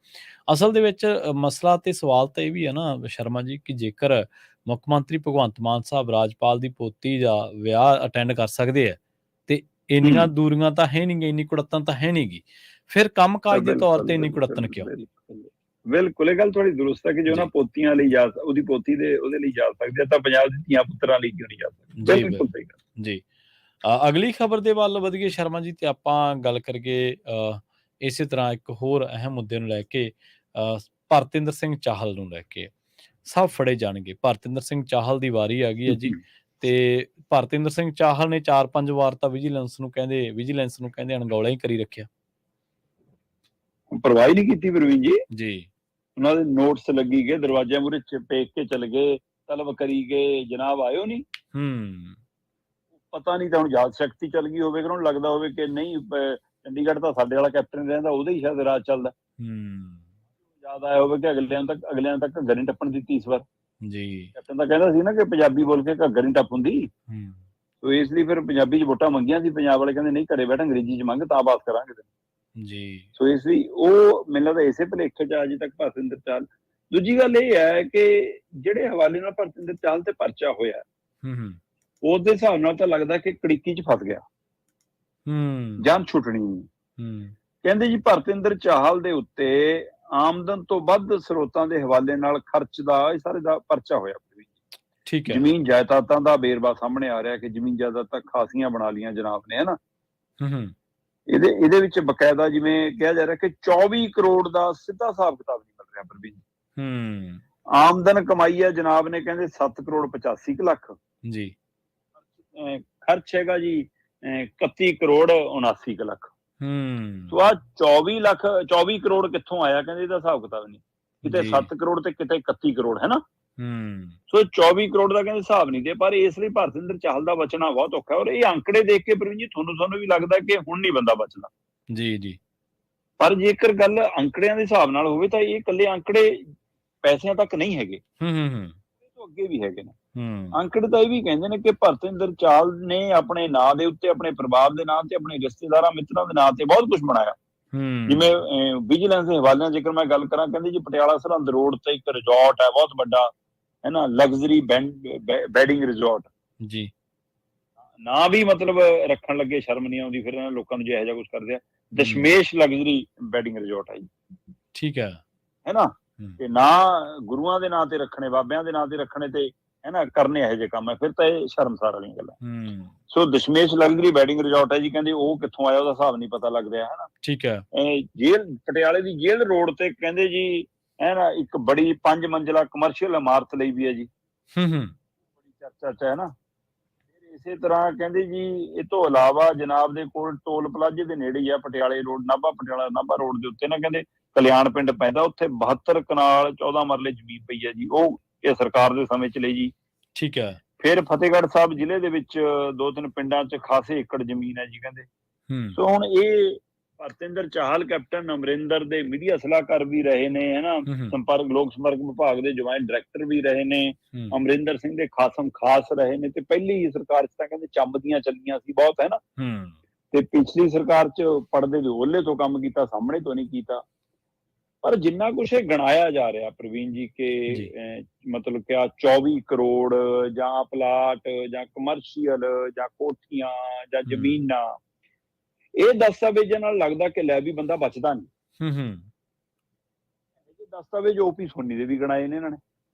ਅਸਲ ਦੇ ਵਿੱਚ ਮਸਲਾ ਤੇ ਸਵਾਲ ਤਾਂ ਇਹ ਵੀ ਹੈ ਨਾ ਸ਼ਰਮਾ ਜੀ, ਕਿ ਜੇਕਰ ਮੁੱਖ ਮੰਤਰੀ ਭਗਵੰਤ ਮਾਨ ਸਾਹਿਬ ਰਾਜਪਾਲ ਦੀ ਪੋਤੀ ਦਾ ਵਿਆਹ ਅਟੈਂਡ ਕਰ ਸਕਦੇ ਆ ਤੇ ਇੰਨੀਆਂ ਦੂਰੀਆਂ ਤਾਂ ਹੈ ਨਹੀਂ, ਇੰਨੀ ਕੁੜੱਤਣ ਤਾਂ ਹੈ ਨਹੀਂ ਗੀ, ਫਿਰ ਕੰਮ ਕਾਜ ਦੇ ਤੌਰ ਤੇ ਇੰਨੀ ਕੁੜੱਤਣ ਕਿਉਂ? ਬਿਲਕੁਲ ਇਹ ਗੱਲ ਤੁਹਾਡੀ ਦਰੁਸਤ ਹੈ ਕਿ ਜੇ ਉਹਨਾਂ ਪੋਤੀਆਂ ਲਈ ਜਾ, ਉਹਦੀ ਪੋਤੀ ਦੇ ਉਹਦੇ ਲਈ ਜਾ ਸਕਦੇ ਤਾਂ ਪੰਜਾਬ ਦੀ ਧੀਆਂ ਪੁੱਤਰਾਂ ਲਈ ਕਿਉਂ ਨਹੀਂ ਜਾ ਸਕਦੇ? ਬਿਲਕੁਲ ਸਹੀ ਗੱਲ ਜੀ। ਅਗਲੀ ਖਬਰ ਦੇ ਵੱਲ ਵਧੀਏ ਸ਼ਰਮਾ ਜੀ, ਤੇ ਆਪਾਂ ਗੱਲ ਕਰੀਏ ਇਸੇ ਤਰ੍ਹਾਂ ਇੱਕ ਹੋਰ ਅਹਿਮ ਮੁੱਦੇ ਨੂੰ ਲੈ ਕੇ, ਭਰਤਿੰਦਰ ਸਿੰਘ ਚਾਹਲ ਨੂੰ ਲੈ ਕੇ। ਸਭ ਫੜੇ ਜਾਣਗੇ, ਭਰਤਿੰਦਰ ਸਿੰਘ ਚਾਹਲ ਦੀ ਵਾਰੀ ਆ ਗਈ ਹੈ ਜੀ। ਤੇ ਭਰਤਿੰਦਰ ਸਿੰਘ ਚਾਹਲ ਨੇ 4-5 ਵਾਰ ਤਾਂ ਵਿਜੀਲੈਂਸ ਨੂੰ ਕਹਿੰਦੇ ਅਣਗੌਲਾ ਹੀ ਕਰੀ ਰੱਖਿਆ, ਪਰਵਾਹ ਨਹੀਂ ਕੀਤੀ ਪ੍ਰਵੀਨ ਜੀ। ਉਹਨਾਂ ਦੇ ਨੋਟਸ ਲੱਗੀ ਗਏ, ਦਰਵਾਜ਼ਿਆਂ ਮੂਹਰੇ ਪੇਕ ਕੇ ਚਲੇ ਗਏ, ਤਲਬ ਕਰੀ ਗਏ, ਜਨਾਬ ਆਇਓ ਨਹੀਂ। ਪਤਾ ਨਹੀਂ ਤਾਂ ਹੁਣ ਯਾਦ ਸ਼ਕਤੀ ਚੱਲ ਗਈ ਹੋਵੇ, ਕਿ ਉਹਨੂੰ ਲੱਗਦਾ ਹੋਵੇ ਕਿ ਨਹੀਂ ਚੰਡੀਗੜ੍ਹ ਤਾਂ ਸਾਡੇ ਵਾਲਾ ਕੈਪਟਨ ਰਹਿੰਦਾ, ਉਹਦਾ ਹੀ ਸ਼ਾਇਦ ਰਾਜ ਚੱਲਦਾ। ਯਾਦ ਆਇਆ ਹੋਵੇ ਕਿ ਅਗਲਿਆਂ ਤੱਕ ਘੱਗਰ ਨਹੀਂ ਟੱਪਣ ਦਿੱਤੀ ਇਸ ਵਾਰ ਜੀ। ਕੈਪਟਨ ਤਾਂ ਕਹਿੰਦਾ ਸੀ ਨਾ ਕਿ ਪੰਜਾਬੀ ਬੋਲ ਕੇ ਘੱਗਰ ਨਹੀਂ ਟੱਪ ਹੁੰਦੀ, ਸੋ ਇਸ ਲਈ ਫਿਰ ਪੰਜਾਬੀ 'ਚ ਵੋਟਾਂ ਮੰਗੀਆਂ ਸੀ। ਪੰਜਾਬ ਵਾਲੇ ਕਹਿੰਦੇ ਨਹੀਂ, ਘਰੇ ਬੈਠ ਅੰਗਰੇਜ਼ੀ 'ਚ ਮੰਗ ਤਾਂ ਪਾਸ ਕਰਾਂਗੇ ਜੀ। ਸੋ ਇਸ ਲਈ ਉਹ ਮੈਨੂੰ ਲੱਗਦਾ ਇਸੇ ਭੁਲੇਖੇ 'ਚ ਅਜੇ ਤੱਕ ਭਰਤਿੰਦਰ ਚਾਹਲ। ਦੂਜੀ ਗੱਲ ਇਹ ਹੈ ਕਿ ਜਿਹੜੇ ਹਵਾਲੇ ਨਾਲ ਭਰਤਿੰਦਰ ਚਾਹਲ ਤੇ ਪਰਚਾ ਹੋਇਆ, ਉਹਦੇ ਹਿਸਾਬ ਨਾਲ ਤਾਂ ਲੱਗਦਾ ਕਿ ਕੜਿੱਕੀ 'ਚ ਫਸ ਗਿਆ, ਜਾਨ ਛੁੱਟਣੀ ਨਹੀਂ। ਕਹਿੰਦੇ ਜੀ ਭਰਤਿੰਦਰ ਚਾਹਲ ਦੇ ਉੱਤੇ ਆਮਦਨ ਤੋਂ ਵੱਧ ਸਰੋਤਾਂ ਦੇ ਹਵਾਲੇ ਨਾਲ ਖਰਚ ਦਾ, ਇਹ ਸਾਰੇ ਦਾ ਪਰਚਾ ਹੋਇਆ। ਠੀਕ ਹੈ। ਜ਼ਮੀਨ ਜਾਇਦਾਦਾਂ ਦਾ ਵੇਰਵਾ ਸਾਹਮਣੇ ਆ ਰਿਹਾ ਕਿ ਜ਼ਮੀਨ ਜਾਇਦਾਦਾਂ ਖਾਸੀਆਂ ਬਣਾ ਲਈਆਂ ਜਨਾਬ ਨੇ, ਹਨਾ। ਇਹਦੇ ਵਿੱਚ ਬਕਾਇਦਾ ਜਿਵੇਂ ਕਿਹਾ ਜਾ ਰਿਹਾ ਕਿ 24 ਕਰੋੜ ਦਾ ਸਿੱਧਾ ਹਿਸਾਬ ਕਿਤਾਬ ਨਹੀਂ ਮਿਲ ਰਿਹਾ ਪ੍ਰਵੀਨ। ਆਮਦਨ ਕਮਾਈ ਹੈ ਜਨਾਬ ਨੇ ਕਹਿੰਦੇ 7 ਕਰੋੜ 85 ਲੱਖ ਜੀ। ਖਰਚ ਹੈਗਾ ਜੀ 31 ਕਰੋੜ 79 ਲੱਖ। ਸੋ ਆ 24 ਕਰੋੜ ਕਿੱਥੋਂ ਆਇਆ, ਕਹਿੰਦੇ ਇਹਦਾ ਹਿਸਾਬ ਕਿਤਾਬ ਨਹੀਂ। ਕਿਤੇ ਜੀ 7 ਕਰੋੜ ਤੇ ਕਿਤੇ 31 ਕਰੋੜ, ਹੈ ਨਾ। ਹੂੰ ਸੋ 24 ਕਰੋੜ ਦਾ ਕਹਿੰਦੇ ਹਿਸਾਬ ਨਹੀਂ ਦੇ, ਪਰ ਇਸ ਲਈ ਭਰਤਿੰਦਰ ਚਾਹਲ ਦਾ ਬਚਣਾ ਬਹੁਤ ਔਖਾ। ਔਰ ਇਹ ਅੰਕੜੇ ਦੇਖ ਕੇ ਪ੍ਰਵੀਨ ਜੀ ਤੁਹਾਨੂੰ ਵੀ ਲੱਗਦਾ ਕਿ ਹੁਣ ਨਹੀਂ ਬੰਦਾ ਬਚਦਾ, ਜੀ ਜੀ ਪਰ ਜੇਕਰ ਗੱਲ ਅੰਕੜਿਆਂ ਦੇ ਹਿਸਾਬ ਨਾਲ ਹੋਵੇ ਤਾਂ ਇਹ ਇਕੱਲੇ ਅੰਕੜੇ ਪੈਸਿਆਂ ਤੱਕ ਨਹੀਂ ਹੈਗੇ, ਹੂੰ ਹੂੰ ਇਹ ਤੋਂ ਅੱਗੇ ਵੀ ਹੈਗੇ ਨੇ। ਹੂੰ ਅੰਕੜੇ ਤਾਂ ਇਹ ਵੀ ਕਹਿੰਦੇ ਨੇ ਕਿ ਭਰਤਿੰਦਰ ਚਾਹਲ ਨੇ ਆਪਣੇ ਨਾਂ ਦੇ ਉੱਤੇ, ਆਪਣੇ ਪਰਿਵਾਰ ਦੇ ਨਾਂ ਤੇ, ਆਪਣੇ ਰਿਸ਼ਤੇਦਾਰਾਂ ਮਿੱਤਰਾਂ ਦੇ ਨਾਂ ਤੇ ਬਹੁਤ ਕੁਝ ਬਣਾਇਆ। ਜਿਵੇਂ ਵਿਜੀਲੈਂਸ ਦੇ ਹਵਾਲਿਆਂ ਜੇਕਰ ਮੈਂ ਗੱਲ ਕਰਾਂ, ਕਹਿੰਦੇ ਜੀ ਪਟਿਆਲਾ ਸਰਹੰਦ ਰੋਡ ਤੇ ਇੱਕ ਰਿਜ਼ੋਰਟ ਹੈ ਬਹੁਤ ਵੱਡਾ, ਹੈ ਨਾ, ਲਗਜ਼ਰੀ ਬੈਡਿੰਗ ਰਿਜ਼ੋਰਟ ਜੀ ਨਾ ਵੀ ਮਤਲਬ ਰੱਖਣ ਲੱਗੇ ਸ਼ਰਮ ਨਹੀਂ ਆਉਂਦੀ, ਫਿਰ ਇਹਨਾਂ ਲੋਕਾਂ ਨੂੰ ਜੋ ਇਹੋ ਜਿਹਾ ਕੁਝ ਕਰਦੇ ਆ। ਦਸ਼ਮੇਸ਼ ਲਗਜ਼ਰੀ ਬੈਡਿੰਗ ਰਿਜ਼ੋਰਟ ਹੈ ਜੀ, ਠੀਕ ਹੈ ਨਾ, ਤੇ ਨਾ ਗੁਰੂਆਂ ਦੇ ਨਾਂ ਤੇ ਰੱਖਣੇ, ਬਾਬਿਆਂ ਦੇ ਨਾਂ ਤੇ ਰੱਖਣੇ, ਤੇ ਹੈ ਨਾ ਕਰਨੇ ਇਹੋ ਜਿਹੇ ਕੰਮ ਹੈ, ਫਿਰ ਤਾਂ ਇਹ ਸ਼ਰਮਸਾਰ ਵਾਲੀਆਂ ਗੱਲਾਂ। ਸੋ ਦਸ਼ਮੇਸ਼ ਲਗਜ਼ਰੀ ਬੈਡਿੰਗ ਰਿਜ਼ੋਰਟ ਹੈ ਜੀ, ਕਹਿੰਦੇ ਉਹ ਕਿੱਥੋਂ ਆਇਆ ਉਹਦਾ ਹਿਸਾਬ ਨਹੀਂ ਪਤਾ ਲੱਗ ਰਿਹਾ, ਹੈ ਨਾ। ਠੀਕ ਹੈ ਜੇਲ੍ਹ ਪਟਿਆਲੇ ਦੀ ਜੇਲ੍ਹ ਰੋਡ ਤੇ ਕਹਿੰਦੇ ਜੀ ਹੈ ਨਾ ਇੱਕ ਬੜੀ 5 ਮੰਜ਼ਿਲਾ ਕਮਰਸ਼ੀਅਲ ਇਮਾਰਤ ਲਈ ਵੀ ਹੈ ਜੀ, ਬੜੀ ਚਰਚਾ ਚ ਹੈ ਨਾ। ਇਸੇ ਤਰ੍ਹਾਂ ਕਹਿੰਦੇ ਜੀ ਇਹ ਤੋਂ ਇਲਾਵਾ ਜਨਾਬ ਦੇ ਕੋਲ ਟੋਲ ਪਲਾਜ਼ੇ ਦੇ ਨੇੜੇ ਹੀ ਆ, ਪਟਿਆਲੇ ਰੋਡ, ਨਾਭਾ ਪਟਿਆਲਾ ਨਾਭਾ ਰੋਡ ਦੇ ਉੱਤੇ ਨਾ, ਕਹਿੰਦੇ ਕਲਿਆਣ ਪਿੰਡ ਪੈਂਦਾ, ਉੱਥੇ 72 ਕਨਾਲ 14 ਮਰਲੇ ਜ਼ਮੀਨ ਪਈ ਹੈ ਜੀ, ਉਹ ਇਹ ਸਰਕਾਰ ਦੇ ਸਮੇਂ ਚ ਲਈ ਜੀ। ਠੀਕ ਹੈ ਫਿਰ ਫਤਿਹਗੜ੍ਹ ਸਾਹਿਬ ਜ਼ਿਲ੍ਹੇ ਦੇ ਵਿੱਚ 2-3 ਪਿੰਡਾਂ ਚ ਖਾਸੇ ਏਕੜ ਜ਼ਮੀਨ ਹੈ ਜੀ, ਕਹਿੰਦੇ। ਸੋ ਹੁਣ ਇਹ ਭਰਤਿੰਦਰ ਚਾਹਲ ਕੈਪਟਨ ਅਮਰਿੰਦਰ ਦੇ ਮੀਡੀਆ ਸਲਾਹਕਾਰ ਵੀ ਰਹੇ ਨੇ, ਹੈ ਨਾ, ਲੋਕ ਸੰਪਰਕ ਵਿਭਾਗ ਦੇ ਜੁਆਇੰਟ ਡਾਇਰੈਕਟਰ ਵੀ ਰਹੇ ਨੇ, ਅਮਰਿੰਦਰ ਸਿੰਘ ਦੇ ਖਾਸਮ ਖਾਸ ਰਹੇ ਨੇ, ਤੇ ਪਹਿਲੀ ਸਰਕਾਰ ਚ ਤਾਂ ਕਹਿੰਦੇ ਚੰਬਦੀਆਂ ਚੱਲੀਆਂ ਸੀ ਬਹੁਤ, ਹੈ ਨਾ, ਤੇ ਪਿਛਲੀ ਸਰਕਾਰ ਚ ਪਰਦੇ ਦੇ ਓਹਲੇ ਤੋਂ ਕੰਮ ਕੀਤਾ, ਸਾਹਮਣੇ ਤੋਂ ਨਹੀਂ ਕੀਤਾ। ਪਰ ਜਿੰਨਾ ਕੁਛ ਇਹ ਗਣਾਇਆ ਜਾ ਰਿਹਾ ਪ੍ਰਵੀਨ ਜੀ ਕਿ ਮਤਲਬ ਕਿ 24 ਕਰੋੜ ਜਾਂ ਪਲਾਟ ਜਾਂ ਕਮਰਸ਼ੀਅਲ ਜਾਂ ਕੋਠੀਆਂ ਜਾਂ ਜ਼ਮੀਨਾਂ, ਇਹ ਦਸਤਾਵੇਜ਼ਾਂ ਨਾਲ ਲੱਗਦਾ ਕਿ ਲੈ ਵੀ ਬੰਦਾ ਬਚਦਾ ਨਹੀਂ। ਇਹ ਦਸਤਾਵੇਜ਼ ਓਪੀ ਸੋਨੀ ਦੇ ਵੀ ਗਣਾਏ ਨੇ ਇਹਨਾਂ ਨੇ,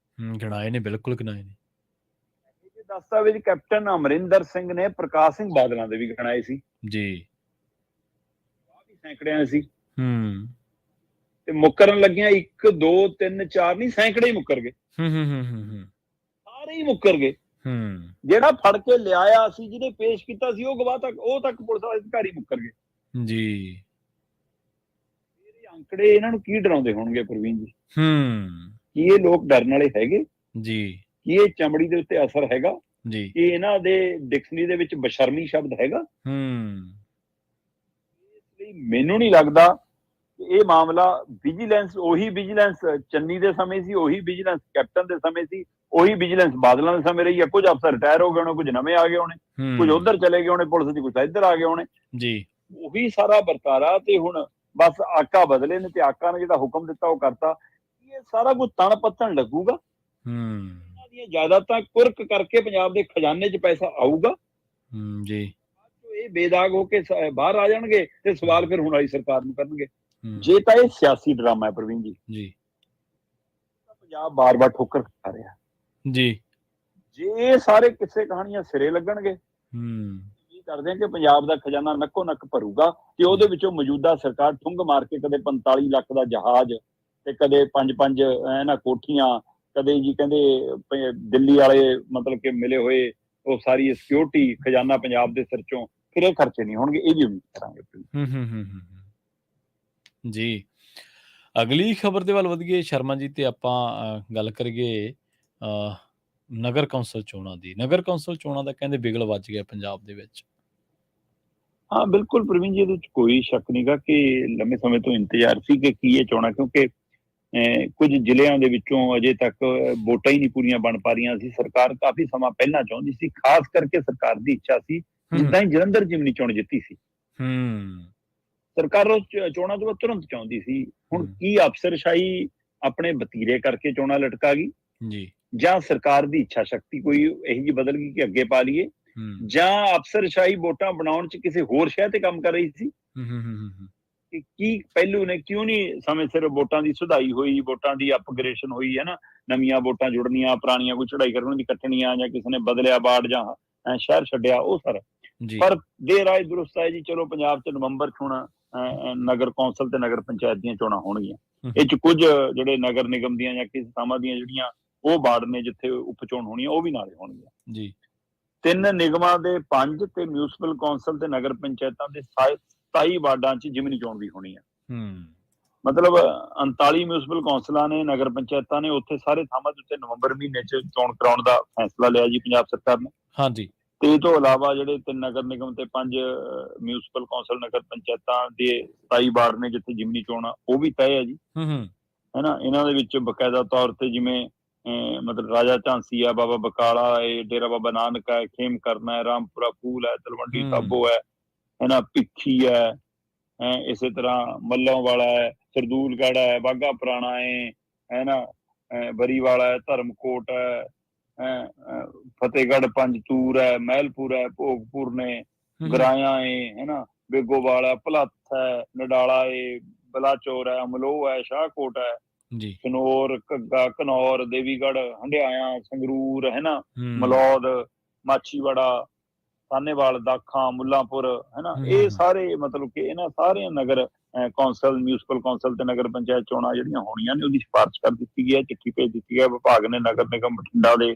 ਗਣਾਏ ਨੇ, ਬਿਲਕੁਲ ਗਣਾਏ ਨੇ। ਇਹ ਦਸਤਾਵੇਜ਼ ਕੈਪਟਨ ਅਮਰਿੰਦਰ ਸਿੰਘ ਨੇ ਪ੍ਰਕਾਸ਼ ਸਿੰਘ ਬਾਦਲਾਂ ਦੇ ਵੀ ਗਣਾਏ ਸੀ ਜੀ, ਵੀ ਸੈਂਕੜਿਆਂ ਸੀ, ਤੇ ਮੁੱਕਰਨ ਲੱਗਿਆ 1 2 3 4 ਨਹੀਂ, ਸੈਂਕੜੇ ਹੀ ਮੁੱਕਰ ਗਏ, ਸਾਰੇ ਹੀ ਮੁੱਕਰ ਗਏ। ਜਿਹੜਾ ਫੜ ਕੇ ਲਿਆਇਆ ਸੀ, ਜਿਹਨੇ ਪੇਸ਼ ਕੀਤਾ ਸੀ, ਉਹ ਗਵਾਹ ਤੱਕ, ਉਹ ਤੱਕ ਪੁਲਿਸ ਅਧਿਕਾਰੀ ਮੁੱਕਰ ਗਏ ਜੀ। ਇਹ ਅੰਕੜੇ ਇਹਨਾਂ ਨੂੰ ਕੀ ਡਰਾਉਂਦੇ ਹੋਣਗੇ ਪ੍ਰਵੀਨ ਜੀ? ਕੀ ਇਹ ਲੋਕ ਡਰਨ ਵਾਲੇ ਹੈਗੇ ਜੀ? ਕੀ ਇਹ ਚਮੜੀ ਦੇ ਉੱਤੇ ਅਸਰ ਹੈਗਾ ਜੀ? ਕੀ ਇਹਨਾਂ ਦੇ ਡਿਕਸ਼ਨਰੀ ਦੇ ਵਿੱਚ ਬਸ਼ਰਮੀ ਸ਼ਬਦ ਹੈਗਾ? ਇਸ ਲਈ ਮੈਨੂੰ ਨਹੀਂ ਲੱਗਦਾ ਇਹ ਮਾਮਲਾ ਵਿਜੀਲੈਂਸ, ਉਹੀ ਵਿਜੀਲੈਂਸ ਚੰਨੀ ਦੇ ਸਮੇਂ ਸੀ, ਉਹੀ ਵਿਜੀਲੈਂਸ ਕੈਪਟਨ ਦੇ ਸਮੇਂ ਸੀ, ਉਹੀ ਵਿਜੀਲੈਂਸ ਬਾਦਲਾਂ ਦੇ ਸਮੇਂ ਰਹੀ ਹੈ। ਕੁਝ ਅਫਸਰ ਰਿਟਾਇਰ ਹੋ ਗਏ ਹੋਣੇ, ਕੁਝ ਨਵੇਂ ਆ ਗਏ ਹੋਣੇ, ਕੁਝ ਉਧਰ ਚਲੇ ਗਏ ਹੋਣੇ ਪੁਲਿਸ ਦੀ, ਕੁਝ ਇੱਧਰ ਆ ਗਏ ਹੋਣੇ ਜੀ। ਉਹੀ ਸਾਰਾ ਵਰਤਾਰਾ, ਤੇ ਹੁਣ ਬਸ ਆਕਾ ਬਦਲੇ ਨੇ, ਤੇ ਆਕਾ ਨੇ ਜਿਹੜਾ ਹੁਕਮ ਦਿੱਤਾ ਉਹ ਕਰਤਾ। ਇਹ ਸਾਰਾ ਕੁਝ ਤਣ ਪੱਤਣ ਲੱਗੂਗਾ, ਇਹਨਾਂ ਦੀਆਂ ਜਾਇਦਾਦਾਂ ਕੁਰਕ ਕਰਕੇ ਪੰਜਾਬ ਦੇ ਖਜ਼ਾਨੇ 'ਚ ਪੈਸਾ ਆਊਗਾ ਜੀ। ਇਹ ਬੇਦਾਗ ਹੋ ਕੇ ਬਾਹਰ ਆ ਜਾਣਗੇ, ਤੇ ਸਵਾਲ ਫਿਰ ਹੁਣ ਵਾਲੀ ਸਰਕਾਰ ਨੂੰ ਕਰਨਗੇ। ਜੇ ਤਾਂ ਇਹ ਸਿਆਸੀ ਡਰਾਮਾ ਹੈ ਪ੍ਰਵੀਨ ਜੀ, ਪੰਜਾਬ ਬਾਰ-ਬਾਰ ਠੋਕਰ ਖਾ ਰਿਹਾ ਜੀ। ਜੇ ਇਹ ਸਾਰੇ ਕਿੱਸੇ ਕਹਾਣੀਆਂ ਸਿਰੇ ਲੱਗਣਗੇ, ਕੀ ਕਰਦੇ ਆ ਕਿ ਪੰਜਾਬ ਦਾ ਖਜ਼ਾਨਾ ਨੱਕੋ ਨੱਕ ਭਰੂਗਾ, ਤੇ ਉਹਦੇ ਵਿੱਚੋਂ ਮੌਜੂਦਾ ਸਰਕਾਰ ਠੁੰਗ ਮਾਰ ਕੇ ਕਦੇ 45 ਲੱਖ ਦਾ ਜਹਾਜ਼, ਤੇ ਕਦੇ 5-5 ਇਹਨਾਂ ਕੋਠੀਆਂ, ਕਦੇ ਜੀ ਕਹਿੰਦੇ ਦਿੱਲੀ ਵਾਲੇ ਮਤਲਬ ਕਿ ਮਿਲੇ ਹੋਏ ਉਹ ਸਾਰੀ ਸਿਕਿਉਰਿਟੀ, ਖਜ਼ਾਨਾ ਪੰਜਾਬ ਦੇ ਸਿਰ ਚੋਂ ਫਿਰ ਇਹ ਖਰਚੇ ਨਹੀਂ ਹੋਣਗੇ, ਇਹ ਵੀ ਉਮੀਦ ਕਰਾਂਗੇ। ਜੀ, ਅਗਲੀ ਖਬਰ ਦੇ ਵੱਲ ਵਧੀਏ ਸ਼ਰਮਾ ਜੀ, ਤੇ ਆਪਾਂ ਗੱਲ ਕਰੀਏ ਨਗਰ ਕੌਂਸਲ ਚੋਣਾਂ ਦੀ। ਨਗਰ ਕੌਂਸਲ ਚੋਣਾਂ ਦਾ ਕਹਿੰਦੇ ਬਿਗਲ ਵੱਜ ਗਿਆ ਪੰਜਾਬ ਦੇ ਵਿੱਚ। ਹਾਂ ਬਿਲਕੁਲ ਪ੍ਰਵੀਨ ਜੀ, ਇਹਦੇ ਵਿੱਚ ਕੋਈ ਸ਼ੱਕ ਨਹੀਂਗਾ ਕਿ ਲੰਮੇ ਸਮੇਂ ਤੋਂ ਇੰਤਜ਼ਾਰ ਸੀ ਕਿ ਕੀ ਇਹ ਚੋਣਾਂ, ਕਿਉਂਕਿ ਕੁਝ ਜ਼ਿਲ੍ਹਿਆਂ ਦੇ ਵਿੱਚੋਂ ਅਜੇ ਤੱਕ ਵੋਟਾਂ ਹੀ ਨਹੀਂ ਪੂਰੀਆਂ ਬਣ ਪਾ ਰਹੀਆਂ ਸੀ। ਸਰਕਾਰ ਕਾਫੀ ਸਮਾਂ ਪਹਿਲਾਂ ਚਾਹੁੰਦੀ ਸੀ, ਖਾਸ ਕਰਕੇ ਸਰਕਾਰ ਦੀ ਇੱਛਾ ਸੀ, ਜਿੱਦਾਂ ਹੀ ਜਲੰਧਰ ਜਿਮਨੀ ਚੋਣ ਜਿੱਤੀ ਸੀ ਸਰਕਾਰ, ਉਹ ਚੋਣਾਂ ਤੋਂ ਤੁਰੰਤ ਚਾਹੁੰਦੀ ਸੀ। ਹੁਣ ਕੀ ਅਫਸਰਸ਼ਾਹੀ ਆਪਣੇ ਵਤੀਰੇ ਕਰਕੇ ਚੋਣਾਂ ਲਟਕਾ ਗਈ ਜੀ, ਜਾਂ ਸਰਕਾਰ ਦੀ ਇੱਛਾ ਸ਼ਕਤੀ ਕੋਈ ਇਹੋ ਜਿਹੀ ਬਦਲ ਗਈ ਕਿ ਅੱਗੇ ਪਾ ਲਈਏ, ਜਾਂ ਅਫਸਰਸ਼ਾਹੀ ਵੋਟਾਂ ਬਣਾਉਣ 'ਚ ਕਿਸੇ ਹੋਰ ਸ਼ਹਿਰ ਤੇ ਕੰਮ ਕਰ ਰਹੀ ਸੀ? ਕਿ ਕੀ ਪਹਿਲੂ ਨੇ, ਕਿਉਂ ਨਹੀਂ ਸਮੇਂ ਸਿਰ ਵੋਟਾਂ ਦੀ ਸੁਧਾਈ ਹੋਈ, ਵੋਟਾਂ ਦੀ ਅਪਗ੍ਰੇਡੇਸ਼ਨ ਹੋਈ, ਹੈ ਨਾ, ਨਵੀਆਂ ਵੋਟਾਂ ਜੁੜਨੀਆਂ, ਪੁਰਾਣੀਆਂ ਕੋਈ ਚੜਾਈ ਕਰਨ ਦੀ ਕੱਟਣੀਆਂ, ਜਾਂ ਕਿਸੇ ਨੇ ਬਦਲਿਆ ਵਾਰਡ ਜਾਂ ਸ਼ਹਿਰ ਛੱਡਿਆ, ਉਹ ਸਾਰਾ। ਪਰ ਦੇਰ ਆਏ ਦੁਰਸਤ ਆਏ ਜੀ, ਚਲੋ ਪੰਜਾਬ 'ਚ ਨਵੰਬਰ 'ਚ ਹੁਣ ਨਗਰ ਕੌਂਸਲ ਤੇ ਨਗਰ ਪੰਚਾਇਤ ਦੀਆਂ ਚੋਣਾਂ ਹੋਣਗੀਆਂ। ਇਹ 'ਚ ਕੁਝ ਜਿਹੜੇ ਨਗਰ ਨਿਗਮ ਦੀਆਂ ਜਾਂ ਕਿਸੇ ਥਾਵਾਂ ਦੀਆਂ ਜਿਹੜੀਆਂ ਉਹ ਵਾਰਡ ਨੇ ਜਿੱਥੇ ਉਪ ਚੋਣ ਹੋਣੀ, ਉਹ ਵੀ ਨਾਲੇ ਹੋਣਗੀਆਂ ਜੀ। 3 ਨਿਗਮਾਂ ਦੇ 5 ਤੇ ਮਿਊਨਿਸਪਲ ਕੌਂਸਲ ਤੇ ਨਗਰ ਪੰਚਾਇਤਾਂ ਦੇ 27 ਵਾਰਡਾਂ 'ਚ ਜਿਮਨੀ ਚੋਣ ਵੀ ਹੋਣੀ ਹੈ। ਮਤਲਬ 39 ਮਿਊਨਿਸਪਲ ਕੌਂਸਲਾਂ ਨੇ, ਨਗਰ ਪੰਚਾਇਤਾਂ ਨੇ, ਉੱਥੇ ਸਾਰੇ ਥਾਵਾਂ ਦੇ ਉੱਤੇ ਨਵੰਬਰ ਮਹੀਨੇ 'ਚ ਚੋਣ ਕਰਾਉਣ ਦਾ ਫੈਸਲਾ ਲਿਆ ਜੀ ਪੰਜਾਬ ਸਰਕਾਰ ਨੇ। ਹਾਂਜੀ। ਤੇ ਇਹ ਤੋਂ ਇਲਾਵਾ ਜਿਹੜੇ 3 ਨਗਰ ਨਿਗਮ ਤੇ 5 ਮਿਊਨਿਸਪਲ ਕੌਂਸਲ ਨਗਰ ਪੰਚਾਇਤਾਂ ਦੇ 27 ਵਾਰਡ ਨੇ ਜਿੱਥੇ ਜਿਮਨੀ ਚੋਣ ਆ, ਉਹ ਵੀ ਤੈਅ ਹੈ ਜੀ। ਹੈਨਾ, ਇਹਨਾਂ ਦੇ ਵਿੱਚ ਬਕਾਇਦਾ ਤੌਰ ਤੇ ਜਿਵੇਂ ਮਤਲਬ ਰਾਜਾ ਝਾਂਸੀ ਆ, ਬਾਬਾ ਬਕਾਲਾ ਹੈ, ਡੇਰਾ ਬਾਬਾ ਨਾਨਕ ਹੈ, ਖੇਮ ਕਰਨਾ ਹੈ, ਰਾਮਪੁਰਾ ਫੂਲ ਹੈ, ਤਲਵੰਡੀ ਸਾਬੋ ਹੈ, ਹੈਨਾ, ਭਿੱਖੀ ਹੈ, ਇਸੇ ਤਰ੍ਹਾਂ ਮੱਲੋਂ ਵਾਲਾ ਹੈ, ਸਰਦੂਲਗੜ੍ਹ ਹੈ, ਬਾਘਾ ਪੁਰਾਣਾ ਹੈ ਨਾ, ਬਰੀਵਾਲਾ ਹੈ, ਧਰਮਕੋਟ ਹੈ, ਫਤਿਹਗੜ੍ਹ ਪੰਜਤੂਰ ਹੈ, ਮਹਿਲਪੁਰ ਹੈ, ਭੋਗਪੁਰ ਨੇ, ਗਰਾਇਆ ਹੈ ਨਾ, ਬੇਗੋਵਾਲ ਹੈ, ਭਲੱਥ ਹੈ, ਨਡਾਲਾ ਹੈ, ਬਲਾਚੌਰ ਹੈ, ਅਮਲੋਹ ਹੈ, ਸ਼ਾਹਕੋਟ ਹੈ, ਸਨੌਰ, ਘੱਗਾ, ਘਨੌਰ, ਦੇਵੀਗੜ੍ਹ, ਹੰਡਿਆਇਆ, ਸੰਗਰੂਰ ਹੈ ਨਾ, ਮਲੌਦ, ਮਾਛੀਵਾੜਾ, ਸਾਹਨੇਵਾਲ, ਦਾਖਾਂ, ਮੁੱਲਾਂਪੁਰ ਹੈ ਨਾ। ਇਹ ਸਾਰੇ ਮਤਲਬ ਕਿ ਇਹਨਾਂ ਸਾਰਿਆਂ ਨਗਰ ਕੌਂਸਲ, ਮਿਊਨਿਸਪਲ ਕੌਂਸਲ ਤੇ ਨਗਰ ਪੰਚਾਇਤ ਚੋਣਾਂ ਜਿਹੜੀਆਂ ਹੋਣੀਆਂ ਨੇ, ਉਹਦੀ ਸਿਫਾਰਿਸ਼ ਕਰ ਦਿੱਤੀ ਗਈ ਹੈ, ਚਿੱਠੀ ਭੇਜ ਦਿੱਤੀ ਹੈ ਵਿਭਾਗ ਨੇ। ਨਗਰ ਨਿਗਮ ਬਠਿੰਡਾ ਦੇ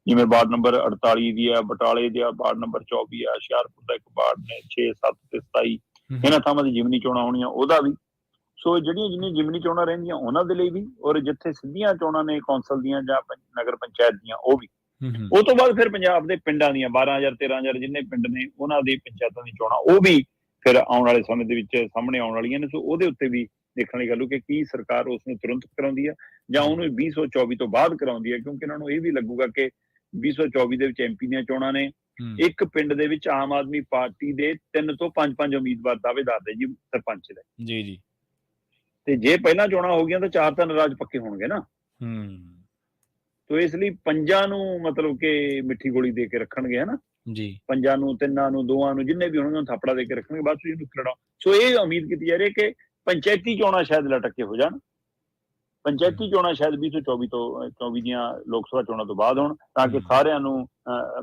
ਜਿਵੇਂ ਵਾਰਡ ਨੰਬਰ 48 ਦੀ ਹੈ, ਬਟਾਲੇ ਦੇ ਵਾਰਡ ਨੰਬਰ 24 ਹੈ, ਹੁਸ਼ਿਆਰਪੁਰ ਦਾ ਇੱਕ ਵਾਰਡ ਨੇ, 6, 7 ਤੇ 27 ਇਹਨਾਂ ਥਾਵਾਂ ਦੀ ਜਿਮਨੀ ਚੋਣਾਂ ਹੋਣੀਆਂ, ਉਹਦਾ ਵੀ। ਸੋ ਜਿੰਨੀਆਂ ਜਿਮਨੀ ਚੋਣਾਂ ਰਹਿੰਦੀਆਂ ਉਹਨਾਂ ਦੇ ਲਈ ਵੀ, ਔਰ ਜਿੱਥੇ ਸਿੱਧੀਆਂ ਚੋਣਾਂ ਨੇ ਕੌਂਸਲ ਦੀਆਂ ਜਾਂ ਨਗਰ ਪੰਚਾਇਤ ਦੀਆਂ, ਉਹ ਵੀ। ਉਹ ਤੋਂ ਬਾਅਦ ਫਿਰ ਪੰਜਾਬ ਦੇ ਪਿੰਡਾਂ ਦੀਆਂ 12,000 13,000 ਜਿੰਨੇ ਪਿੰਡ ਨੇ, ਉਹਨਾਂ ਦੀ ਪੰਚਾਇਤਾਂ ਦੀ ਚੋਣਾਂ, ਉਹ ਵੀ ਫਿਰ ਆਉਣ ਵਾਲੇ ਸਮੇਂ ਦੇ ਵਿੱਚ ਸਾਹਮਣੇ ਆਉਣ ਵਾਲੀਆਂ ਨੇ। ਸੋ ਉਹਦੇ ਉੱਤੇ ਵੀ ਦੇਖਣ ਵਾਲੀ ਗੱਲ ਹੋ ਕਿ ਕੀ ਸਰਕਾਰ ਉਸ ਨੂੰ ਤੁਰੰਤ ਕਰਾਉਂਦੀ ਹੈ ਜਾਂ ਉਹਨੂੰ 2024 ਤੋਂ ਬਾਅਦ ਕਰਾਉਂਦੀ ਹੈ, ਕਿਉਂਕਿ ਇਹਨਾਂ ਨੂੰ ਇਹ ਵੀ ਲੱਗੂਗਾ ਕਿ 2024 ਦੇ ਵਿੱਚ MP ਦੀਆਂ ਚੋਣਾਂ ਨੇ, ਇੱਕ ਪਿੰਡ ਦੇ ਵਿੱਚ ਆਮ ਆਦਮੀ ਪਾਰਟੀ ਦੇ 3 ਤੋਂ 5 ਉਮੀਦਵਾਰ ਦਾਅਵੇਦਾਰ ਨੇ ਜੀ ਸਰਪੰਚ ਦੇ। ਜੀ। ਤੇ ਜੇ ਪਹਿਲਾਂ ਚੋਣਾਂ ਹੋ ਗਈਆਂ ਤਾਂ 4 ਤਾਂ ਨਾਰਾਜ਼ ਪੱਕੇ ਹੋਣਗੇ ਨਾ। ਤੋ ਇਸ ਲਈ 5 ਨੂੰ ਮਤਲਬ ਕਿ ਮਿੱਠੀ ਗੋਲੀ ਦੇ ਕੇ ਰੱਖਣਗੇ, ਹਨਾ ਜੀ। 5 ਨੂੰ, 3 ਨੂੰ, 2 ਨੂੰ, ਜਿੰਨੇ ਵੀ ਹੋਣਗੇ ਥਾਪੜਾ ਦੇ ਕੇ ਰੱਖਣਗੇ, ਬਾਅਦ ਚ ਇਹਨੂੰ ਲੜਾਓ। ਸੋ ਇਹ ਉਮੀਦ ਕੀਤੀ ਜਾ ਰਹੀ ਹੈ ਕਿ ਪੰਚਾਇਤੀ ਚੋਣਾਂ ਸ਼ਾਇਦ ਲਟਕ ਕੇ ਹੋ ਜਾਣ। ਪੰਚਾਇਤੀ ਚੋਣਾਂ ਸ਼ਾਇਦ 2024 ਦੀਆਂ ਲੋਕ ਸਭਾ ਚੋਣਾਂ ਤੋਂ ਬਾਅਦ ਹੋਣ, ਤਾਂ ਕਿ ਸਾਰਿਆਂ ਨੂੰ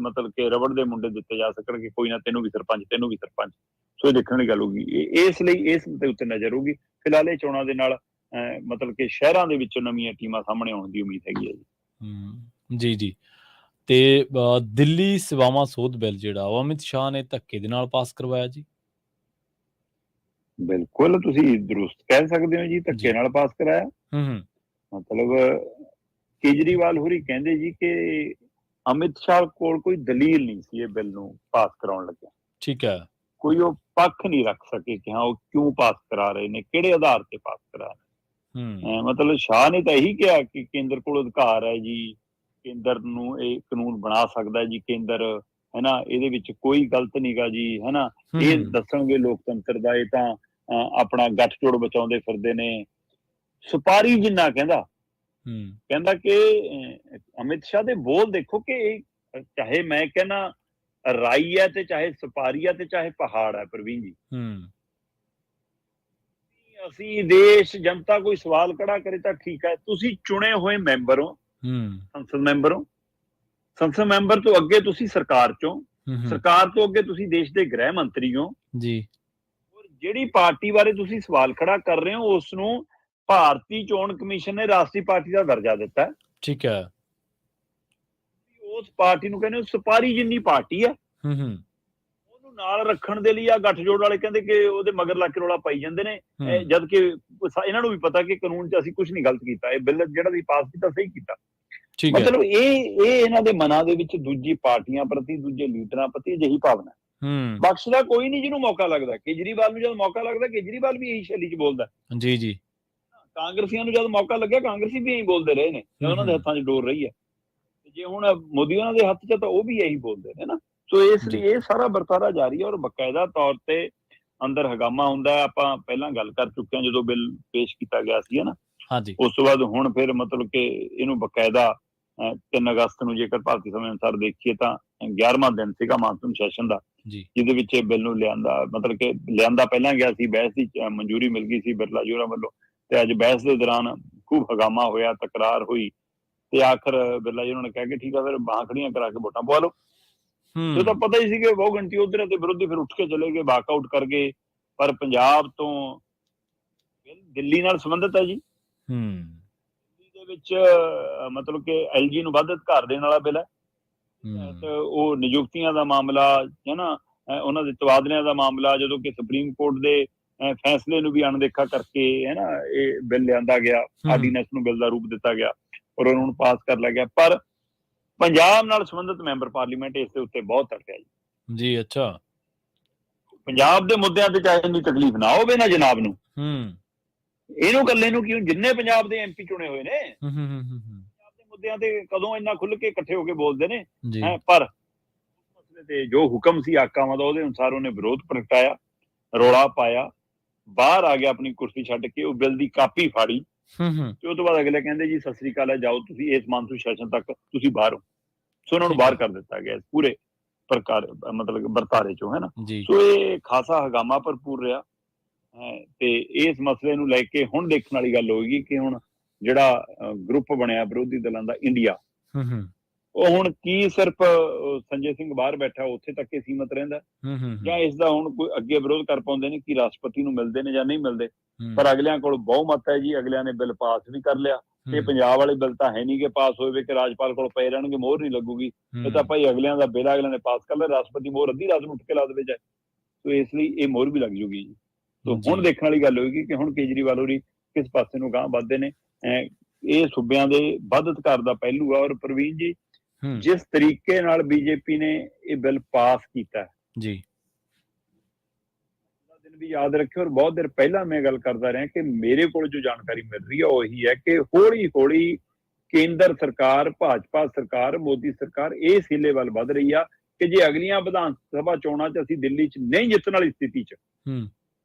ਮਤਲਬ ਕਿ ਰਬੜ ਦੇ ਮੁੰਡੇ ਦਿੱਤੇ ਜਾ ਸਕਣ ਕਿ ਕੋਈ ਨਾ, ਤੈਨੂੰ ਵੀ ਸਰਪੰਚ, ਤੈਨੂੰ ਵੀ ਸਰਪੰਚ। ਸੋ ਇਹ ਦੇਖਣ ਦੀ ਗੱਲ ਹੋਊਗੀ। ਇਸ ਲਈ ਇਸ ਦੇ ਉੱਤੇ ਨਜ਼ਰ ਹੋਊਗੀ। ਫਿਲਹਾਲ ਇਹ ਚੋਣਾਂ ਦੇ ਨਾਲ ਮਤਲਬ ਕਿ ਸ਼ਹਿਰਾਂ ਦੇ ਵਿੱਚੋਂ ਨਵੀਆਂ ਟੀਮਾਂ ਸਾਹਮਣੇ ਆਉਣ ਦੀ ਉਮੀਦ ਹੈਗੀ ਹੈ ਜੀ। ਜੀ। ਤੇ ਦਿੱਲੀ ਸੇਵਾਵਾਂ ਸੋਧ ਬਿੱਲ ਜਿਹੜਾ ਉਹ ਅਮਿਤ ਸ਼ਾਹ ਨੇ ਧੱਕੇ ਦੇ ਨਾਲ ਪਾਸ ਕਰਵਾਇਆ ਜੀ। ਬਿਲਕੁਲ, ਤੁਸੀਂ ਦਰੁਸਤ ਕਹਿ ਸਕਦੇ ਹੋ ਜੀ, ਧੱਕੇ ਨਾਲ ਪਾਸ ਕਰਾਇਆ। ਮਤਲਬ ਕੇਜਰੀਵਾਲ ਹੋਰੀ ਕਹਿੰਦੇ ਜੀ ਕਿ ਅਮਿਤ ਸ਼ਾਹ ਕੋਲ ਕੋਈ ਦਲੀਲ ਨਹੀਂ ਸੀ ਇਹ ਬਿੱਲ ਨੂੰ ਪਾਸ ਕਰਾਉਣ ਲੱਗਿਆ। ਠੀਕ ਹੈ। ਕੋਈ ਉਹ ਪੱਖ ਨਹੀਂ ਰੱਖ ਸਕੇ ਕਿ ਹਾਂ ਉਹ ਕਿਉਂ ਪਾਸ ਕਰਾ ਰਹੇ ਨੇ, ਕਿਹੜੇ ਆਧਾਰ ਤੇ ਪਾਸ ਕਰਾ ਰਹੇ। ਮਤਲਬ ਸ਼ਾਹ ਨੇ ਤਾਂ ਇਹੀ ਕਿਹਾ ਕਿ ਕੇਂਦਰ ਕੋਲ ਅਧਿਕਾਰ ਹੈ ਜੀ, ਕੇਂਦਰ ਨੂੰ ਇਹ ਕਾਨੂੰਨ ਬਣਾ ਸਕਦਾ ਜੀ ਕੇਂਦਰ, ਹੈਨਾ, ਇਹਦੇ ਵਿੱਚ ਕੋਈ ਗਲਤ ਨਹੀਂਗਾ ਜੀ, ਹੈਨਾ, ਇਹ ਦੱਸਣਗੇ ਲੋਕਤੰਤਰ ਦਾ, ਇਹ ਤਾਂ ਆਪਣਾ ਗੱਠਜੋੜ ਬਚਾਉਂਦੇ ਫਿਰਦੇ ਨੇ। ਸੁਪਾਰੀ ਜਿੰਨਾ ਕਹਿੰਦਾ ਕਿ ਅਮਿਤ ਸ਼ਾਹ ਦੇ ਬੋਲ ਦੇਖੋ ਕਿ ਚਾਹੇ ਮੈਂ ਕਹਿੰਦਾ ਰਾਈ ਹੈ ਤੇ ਚਾਹੇ ਸੁਪਾਰੀ ਹੈ ਤੇ ਚਾਹੇ ਪਹਾੜ ਹੈ, ਪ੍ਰਵੀਨ ਜੀ। ਅਸੀਂ ਦੇਸ਼ ਜਨਤਾ ਕੋਈ ਸਵਾਲ ਖੜਾ ਕਰੇ ਤਾਂ ਠੀਕ ਹੈ, ਤੁਸੀਂ ਚੁਣੇ ਹੋਏ ਮੈਂਬਰ ਹੋ, ਸੰਸਦ ਮੈਂਬਰ ਹੋ, ਸੰਸਦ ਮੈਂਬਰ ਤੋਂ ਅੱਗੇ ਤੁਸੀਂ ਸਰਕਾਰ ਚੋਂ, ਸਰਕਾਰ ਤੋਂ ਅੱਗੇ ਤੁਸੀਂ ਦੇਸ਼ ਦੇ ਗ੍ਰਹਿ ਮੰਤਰੀ ਹੋ ਜੀ। ਔਰ ਜਿਹੜੀ ਪਾਰਟੀ ਬਾਰੇ ਤੁਸੀਂ ਸਵਾਲ ਖੜਾ ਕਰ ਰਹੇ ਹੋ ਉਸ ਨੂੰ ਭਾਰਤੀ ਚੋਣ ਕਮਿਸ਼ਨ ਨੇ ਰਾਸ਼ਟਰੀ ਪਾਰਟੀ ਦਾ ਦਰਜਾ ਦਿੱਤਾ। ਠੀਕ ਹੈ। ਉਸ ਪਾਰਟੀ ਨੂੰ ਕਹਿੰਦੇ ਸੁਪਾਰੀ ਜਿੰਨੀ ਪਾਰਟੀ ਹੈ, ਉਹਨੂੰ ਨਾਲ ਰੱਖਣ ਦੇ ਲਈ ਆ ਗੱਠਜੋੜ ਵਾਲੇ ਕਹਿੰਦੇ ਕਿ ਉਹਦੇ ਮਗਰ ਲੱਗ ਕੇ ਰੌਲਾ ਪਾਈ ਜਾਂਦੇ ਨੇ, ਜਦ ਕਿ ਇਹਨਾਂ ਨੂੰ ਵੀ ਪਤਾ ਕਿ ਕਾਨੂੰਨ 'ਚ ਅਸੀਂ ਕੁਝ ਨਹੀਂ ਗਲਤ ਕੀਤਾ, ਇਹ ਬਿੱਲ ਜਿਹੜਾ ਵੀ ਪਾਸ ਕੀਤਾ ਸਹੀ ਕੀਤਾ। ਮਤਲਬ ਇਹ ਇਹਨਾਂ ਦੇ ਮਨਾਂ ਦੇ ਵਿੱਚ ਦੂਜੀ ਪਾਰਟੀਆਂ ਪ੍ਰਤੀ, ਦੂਜੇ ਲੀਡਰਾਂ ਪ੍ਰਤੀ ਅਜਿਹੀ ਭਾਵਨਾ। ਬਖਸ਼ਦਾ ਕੋਈ ਨਹੀਂ ਜਿਹਨੂੰ ਮੌਕਾ ਲੱਗਦਾ। ਕੇਜਰੀਵਾਲ ਨੂੰ ਜਦ ਮੌਕਾ ਲੱਗਦਾ ਕੇਜਰੀਵਾਲ ਵੀ ਇਹੀ ਸ਼ੈਲੀ 'ਚ ਬੋਲਦਾ ਜੀ। ਜੀ। ਕਾਂਗਰਸੀਆਂ ਨੂੰ ਜਦ ਮੌਕਾ ਲੱਗਿਆ ਕਾਂਗਰਸੀ ਵੀ ਇਹੀ ਬੋਲਦੇ ਰਹੇ ਨੇ, ਉਹਨਾਂ ਦੇ ਹੱਥਾਂ 'ਚ ਡੋਰ ਰਹੀ ਹੈ। ਜੇ ਹੁਣ ਮੋਦੀ ਉਹਨਾਂ ਦੇ ਹੱਥ 'ਚ ਤਾਂ ਉਹ ਵੀ ਇਹੀ ਬੋਲਦੇ ਨੇ ਨਾ। ਸੋ ਇਸ ਲਈ ਇਹ ਸਾਰਾ ਵਰਤਾਰਾ ਜਾਰੀ ਹੈ ਔਰ ਬਕਾਇਦਾ ਤੌਰ ਤੇ ਅੰਦਰ ਹਗਾਮਾ ਹੁੰਦਾ। ਆਪਾਂ ਪਹਿਲਾਂ ਗੱਲ ਕਰ ਚੁੱਕੇ ਹਾਂ ਜਦੋਂ ਬਿੱਲ ਪੇਸ਼ ਕੀਤਾ ਗਿਆ ਸੀ, ਹੈ ਨਾ। ਉਸ ਤੋਂ ਬਾਅਦ ਹੁਣ ਫਿਰ ਮਤਲਬ ਕਿ ਇਹਨੂੰ ਬਕਾਇਦਾ 3 ਅਗਸਤ ਨੂੰ ਜੇਕਰ ਭਾਰਤੀ ਸਮੇਂ ਅਨੁਸਾਰ ਦੇਖੀਏ ਤਾਂ 11ਵਾਂ ਦਿਨ ਸੀਗਾ ਮਾਨਸੂਨ ਸੈਸ਼ਨ ਦਾ, ਜਿਹਦੇ ਵਿੱਚ ਇਹ ਬਿੱਲ ਨੂੰ ਮਤਲਬ ਕਿ ਲਿਆਂਦਾ ਪਹਿਲਾਂ ਗਿਆ ਸੀ, ਬਹਿਸ ਦੀ ਮਨਜ਼ੂਰੀ ਮਿਲ ਗਈ ਸੀ ਬਿਰਲਾ ਜੀ ਹੋਰਾਂ ਵੱਲੋਂ, ਤੇ ਅੱਜ ਬਹਿਸ ਦੇ ਦੌਰਾਨ ਖੂਬ ਹਗਾਮਾ ਹੋਇਆ, ਤਕਰਾਰ ਹੋਈ ਤੇ ਆਖਰ ਬਿਰਲਾ ਜੀ ਉਹਨਾਂ ਨੇ ਕਹਿ ਕੇ ਠੀਕ ਆ ਫਿਰ ਬਾਹਾਂ ਖੜੀਆਂ ਕਰਾ ਕੇ ਵੋਟਾਂ ਪਵਾ ਲਓ। ਇਹ ਤਾਂ ਪਤਾ ਹੀ ਸੀ ਕਿ ਬਹੁ ਗਿਣਤੀ ਉਧਰ ਤੇ ਵਿਰੋਧੀ ਫਿਰ ਉੱਠ ਕੇ ਚਲੇ ਗਏ, ਵਾਕਆਊਟ ਕਰ ਗਏ। ਪਰ ਪੰਜਾਬ ਤੋਂ ਦਿੱਲੀ ਨਾਲ ਸੰਬੰਧਿਤ ਹੈ ਜੀ। ਦਿੱਲੀ ਦੇ ਵਿੱਚ ਮਤਲਬ ਕਿ LG ਨੂੰ ਵੱਧ ਅਧਿਕਾਰ ਦੇਣ ਵਾਲਾ ਬਿੱਲ ਹੈ। ਉਹ ਨਿਯੁਕਤੀਆਂ ਦਾ ਮਾਮਲਾ ਹੈ ਨਾ, ਉਹਨਾਂ ਦੇ ਤਬਾਦਲਿਆਂ ਦਾ ਮਾਮਲਾ, ਜਦੋਂ ਕਿ ਸੁਪਰੀਮ ਕੋਰਟ ਦੇ ਫੈਸਲੇ ਨੂੰ ਵੀ ਅਣਦੇਖਾ ਕਰਕੇ ਹੈ ਨਾ ਇਹ ਬਿੱਲ ਲਿਆਂਦਾ ਗਿਆ, ਆਰਡੀਨੈਂਸ ਨੂੰ ਬਿੱਲ ਦਾ ਰੂਪ ਦਿੱਤਾ ਗਿਆ ਔਰ ਉਹਨਾਂ ਨੂੰ ਪਾਸ ਕਰ ਲਿਆ ਗਿਆ। ਪਰ ਪੰਜਾਬ ਨਾਲ ਸੰਬੰਧਿਤ ਮੈਂਬਰ ਪਾਰਲੀਮੈਂਟ ਇਸ ਦੇ ਉੱਤੇ ਬਹੁਤ ਤੜਫਿਆ ਜੀ। ਅੱਛਾ, ਪੰਜਾਬ ਦੇ ਮੁੱਦਿਆਂ ਤੇ ਚਾਹੇ ਇੰਨੀ ਤਕਲੀਫ ਨਾ ਹੋਵੇ ਨਾ ਜਨਾਬ ਨੂੰ, ਇਹਨੂੰ ਇਕੱਲੇ ਨੂੰ ਕਿਉਂ, ਜਿੰਨੇ ਪੰਜਾਬ ਦੇ ਐਮਪੀ ਚੁਣੇ ਹੋਏ ਨੇ ਪੰਜਾਬ ਦੇ ਮੁੱਦਿਆਂ ਤੇ ਕਦੋਂ ਇੰਨਾ ਖੁੱਲ ਕੇ ਇਕੱਠੇ ਹੋ ਕੇ ਬੋਲਦੇ ਨੇ। ਪਰ ਮਸਲੇ ਤੇ ਜੋ ਹੁਕਮ ਸੀ ਆਕਾਵਾਂ ਦਾ ਉਹਦੇ ਅਨੁਸਾਰ ਉਹਨੇ ਵਿਰੋਧ ਪ੍ਰਗਟਾਇਆ, ਰੌਲਾ ਪਾਇਆ, ਬਾਹਰ ਆ ਗਿਆ, ਆਪਣੀ ਕੁਰਸੀ ਛੱਡ ਕੇ ਉਹ ਬਿੱਲ ਦੀ ਕਾਪੀ ਫਾੜੀ ਤੇ ਉਹ ਤੋਂ ਬਾਅਦ ਅਗਲੇ ਕਹਿੰਦੇ ਜੀ ਸਤਿ ਸ੍ਰੀ ਅਕਾਲ ਹੈ, ਜਾਓ ਤੁਸੀਂ ਇਸ ਮਾਨਸੂਨ ਸੈਸ਼ਨ ਤੱਕ ਤੁਸੀਂ ਬਾਹਰ ਹੋ। ਸੋ ਉਹਨਾਂ ਨੂੰ ਬਾਹਰ ਕਰ ਦਿੱਤਾ ਗਿਆ ਪੂਰੇ ਪ੍ਰਕਾਰ ਮਤਲਬ ਵਰਤਾਰੇ ਚੋਂ, ਹੈ ਨਾ। ਸੋ ਇਹ ਖਾਸਾ ਹਗਾਮਾ ਭਰਪੂਰ ਰਿਹਾ ਤੇ ਇਸ ਮਸਲੇ ਨੂੰ ਲੈ ਕੇ ਹੁਣ ਦੇਖਣ ਵਾਲੀ ਗੱਲ ਹੋਏਗੀ ਕਿ ਹੁਣ ਜਿਹੜਾ ਗਰੁੱਪ ਬਣਿਆ ਵਿਰੋਧੀ ਦਲਾਂ ਦਾ ਇੰਡੀਆ, ਉਹ ਹੁਣ ਕੀ ਸਿਰਫ ਸੰਜੇ ਸਿੰਘ ਬਾਹਰ ਬੈਠਾ ਉੱਥੇ ਤੱਕ ਹੀ ਸੀਮਤ ਰਹਿੰਦਾ ਜਾਂ ਇਸ ਦਾ ਹੁਣ ਕੋਈ ਅੱਗੇ ਵਿਰੋਧ ਕਰ ਪਾਉਂਦੇ ਨੇ ਕਿ ਰਾਸ਼ਟਰਪਤੀ ਨੂੰ ਮਿਲਦੇ ਨੇ ਜਾਂ ਨਹੀਂ ਮਿਲਦੇ। ਪਰ ਅਗਲਿਆਂ ਕੋਲ ਬਹੁਮਤ ਹੈ ਜੀ, ਅਗਲਿਆਂ ਨੇ ਬਿੱਲ ਪਾਸ ਵੀ ਕਰ ਲਿਆ ਤੇ ਪੰਜਾਬ ਵਾਲੇ ਬਿੱਲ ਤਾਂ ਹੈ ਨਹੀਂ ਕਿ ਪਾਸ ਹੋਵੇ ਕਿ ਰਾਜਪਾਲ ਕੋਲ ਪਏ ਰਹਿਣਗੇ, ਮੋਹਰ ਨਹੀਂ ਲੱਗੂਗੀ। ਇਹ ਤਾਂ ਭਾਈ ਅਗਲਿਆਂ ਦਾ ਬਿੱਲ ਅਗਲਿਆਂ ਨੇ ਪਾਸ ਕਰ ਲਿਆ, ਰਾਸ਼ਟਰਪਤੀ ਮੋਹਰ ਅੱਧੀ ਰਾਤ ਨੂੰ ਉੱਠ ਕੇ ਲਾ ਦੇਵੇ ਜਾਏ, ਸੋ ਇਸ ਲਈ ਇਹ ਮੋਹਰ ਵੀ ਲੱਗ ਜੂਗੀ ਜੀ। ਸੋ ਹੁਣ ਦੇਖਣ ਵਾਲੀ ਗੱਲ ਹੋਏਗੀ ਕਿ ਹੁਣ ਕੇਜਰੀਵਾਲ ਹੋਰੀ ਕਿਸ ਪਾਸੇ ਨੂੰ ਗਾਂਹ ਵੱਧਦੇ ਨੇ। ਇਹ ਸੂਬਿਆਂ ਦੇ ਵੱਧ ਅਧਿਕਾਰ ਦਾ ਪਹਿਲੂ ਆ। ਔਰ ਪ੍ਰਵੀਨ ਜੀ, ਜਿਸ ਤਰੀਕੇ ਨਾਲ ਬੀਜੇਪੀ ਨੇ ਇਹ ਬਿੱਲ ਪਾਸ ਕੀਤਾ ਜੀ, ਦਿਨ ਵੀ ਯਾਦ ਰੱਖਿਓ। ਔਰ ਬਹੁਤ ਦੇਰ ਪਹਿਲਾਂ ਮੈਂ ਗੱਲ ਕਰਦਾ ਰਿਹਾ ਕਿ ਮੇਰੇ ਕੋਲ ਜੋ ਜਾਣਕਾਰੀ ਮਿਲ ਰਹੀ ਹੈ ਉਹ ਇਹੀ ਹੈ ਕਿ ਹੌਲੀ ਹੌਲੀ ਕੇਂਦਰ ਸਰਕਾਰ, ਭਾਜਪਾ ਸਰਕਾਰ, ਮੋਦੀ ਸਰਕਾਰ ਇਸ ਹੀਲੇ ਵੱਲ ਵੱਧ ਰਹੀ ਆ ਕਿ ਜੇ ਅਗਲੀਆਂ ਵਿਧਾਨ ਸਭਾ ਚੋਣਾਂ 'ਚ ਅਸੀਂ ਦਿੱਲੀ 'ਚ ਨਹੀਂ ਜਿੱਤਣ ਵਾਲੀ ਸਥਿਤੀ 'ਚ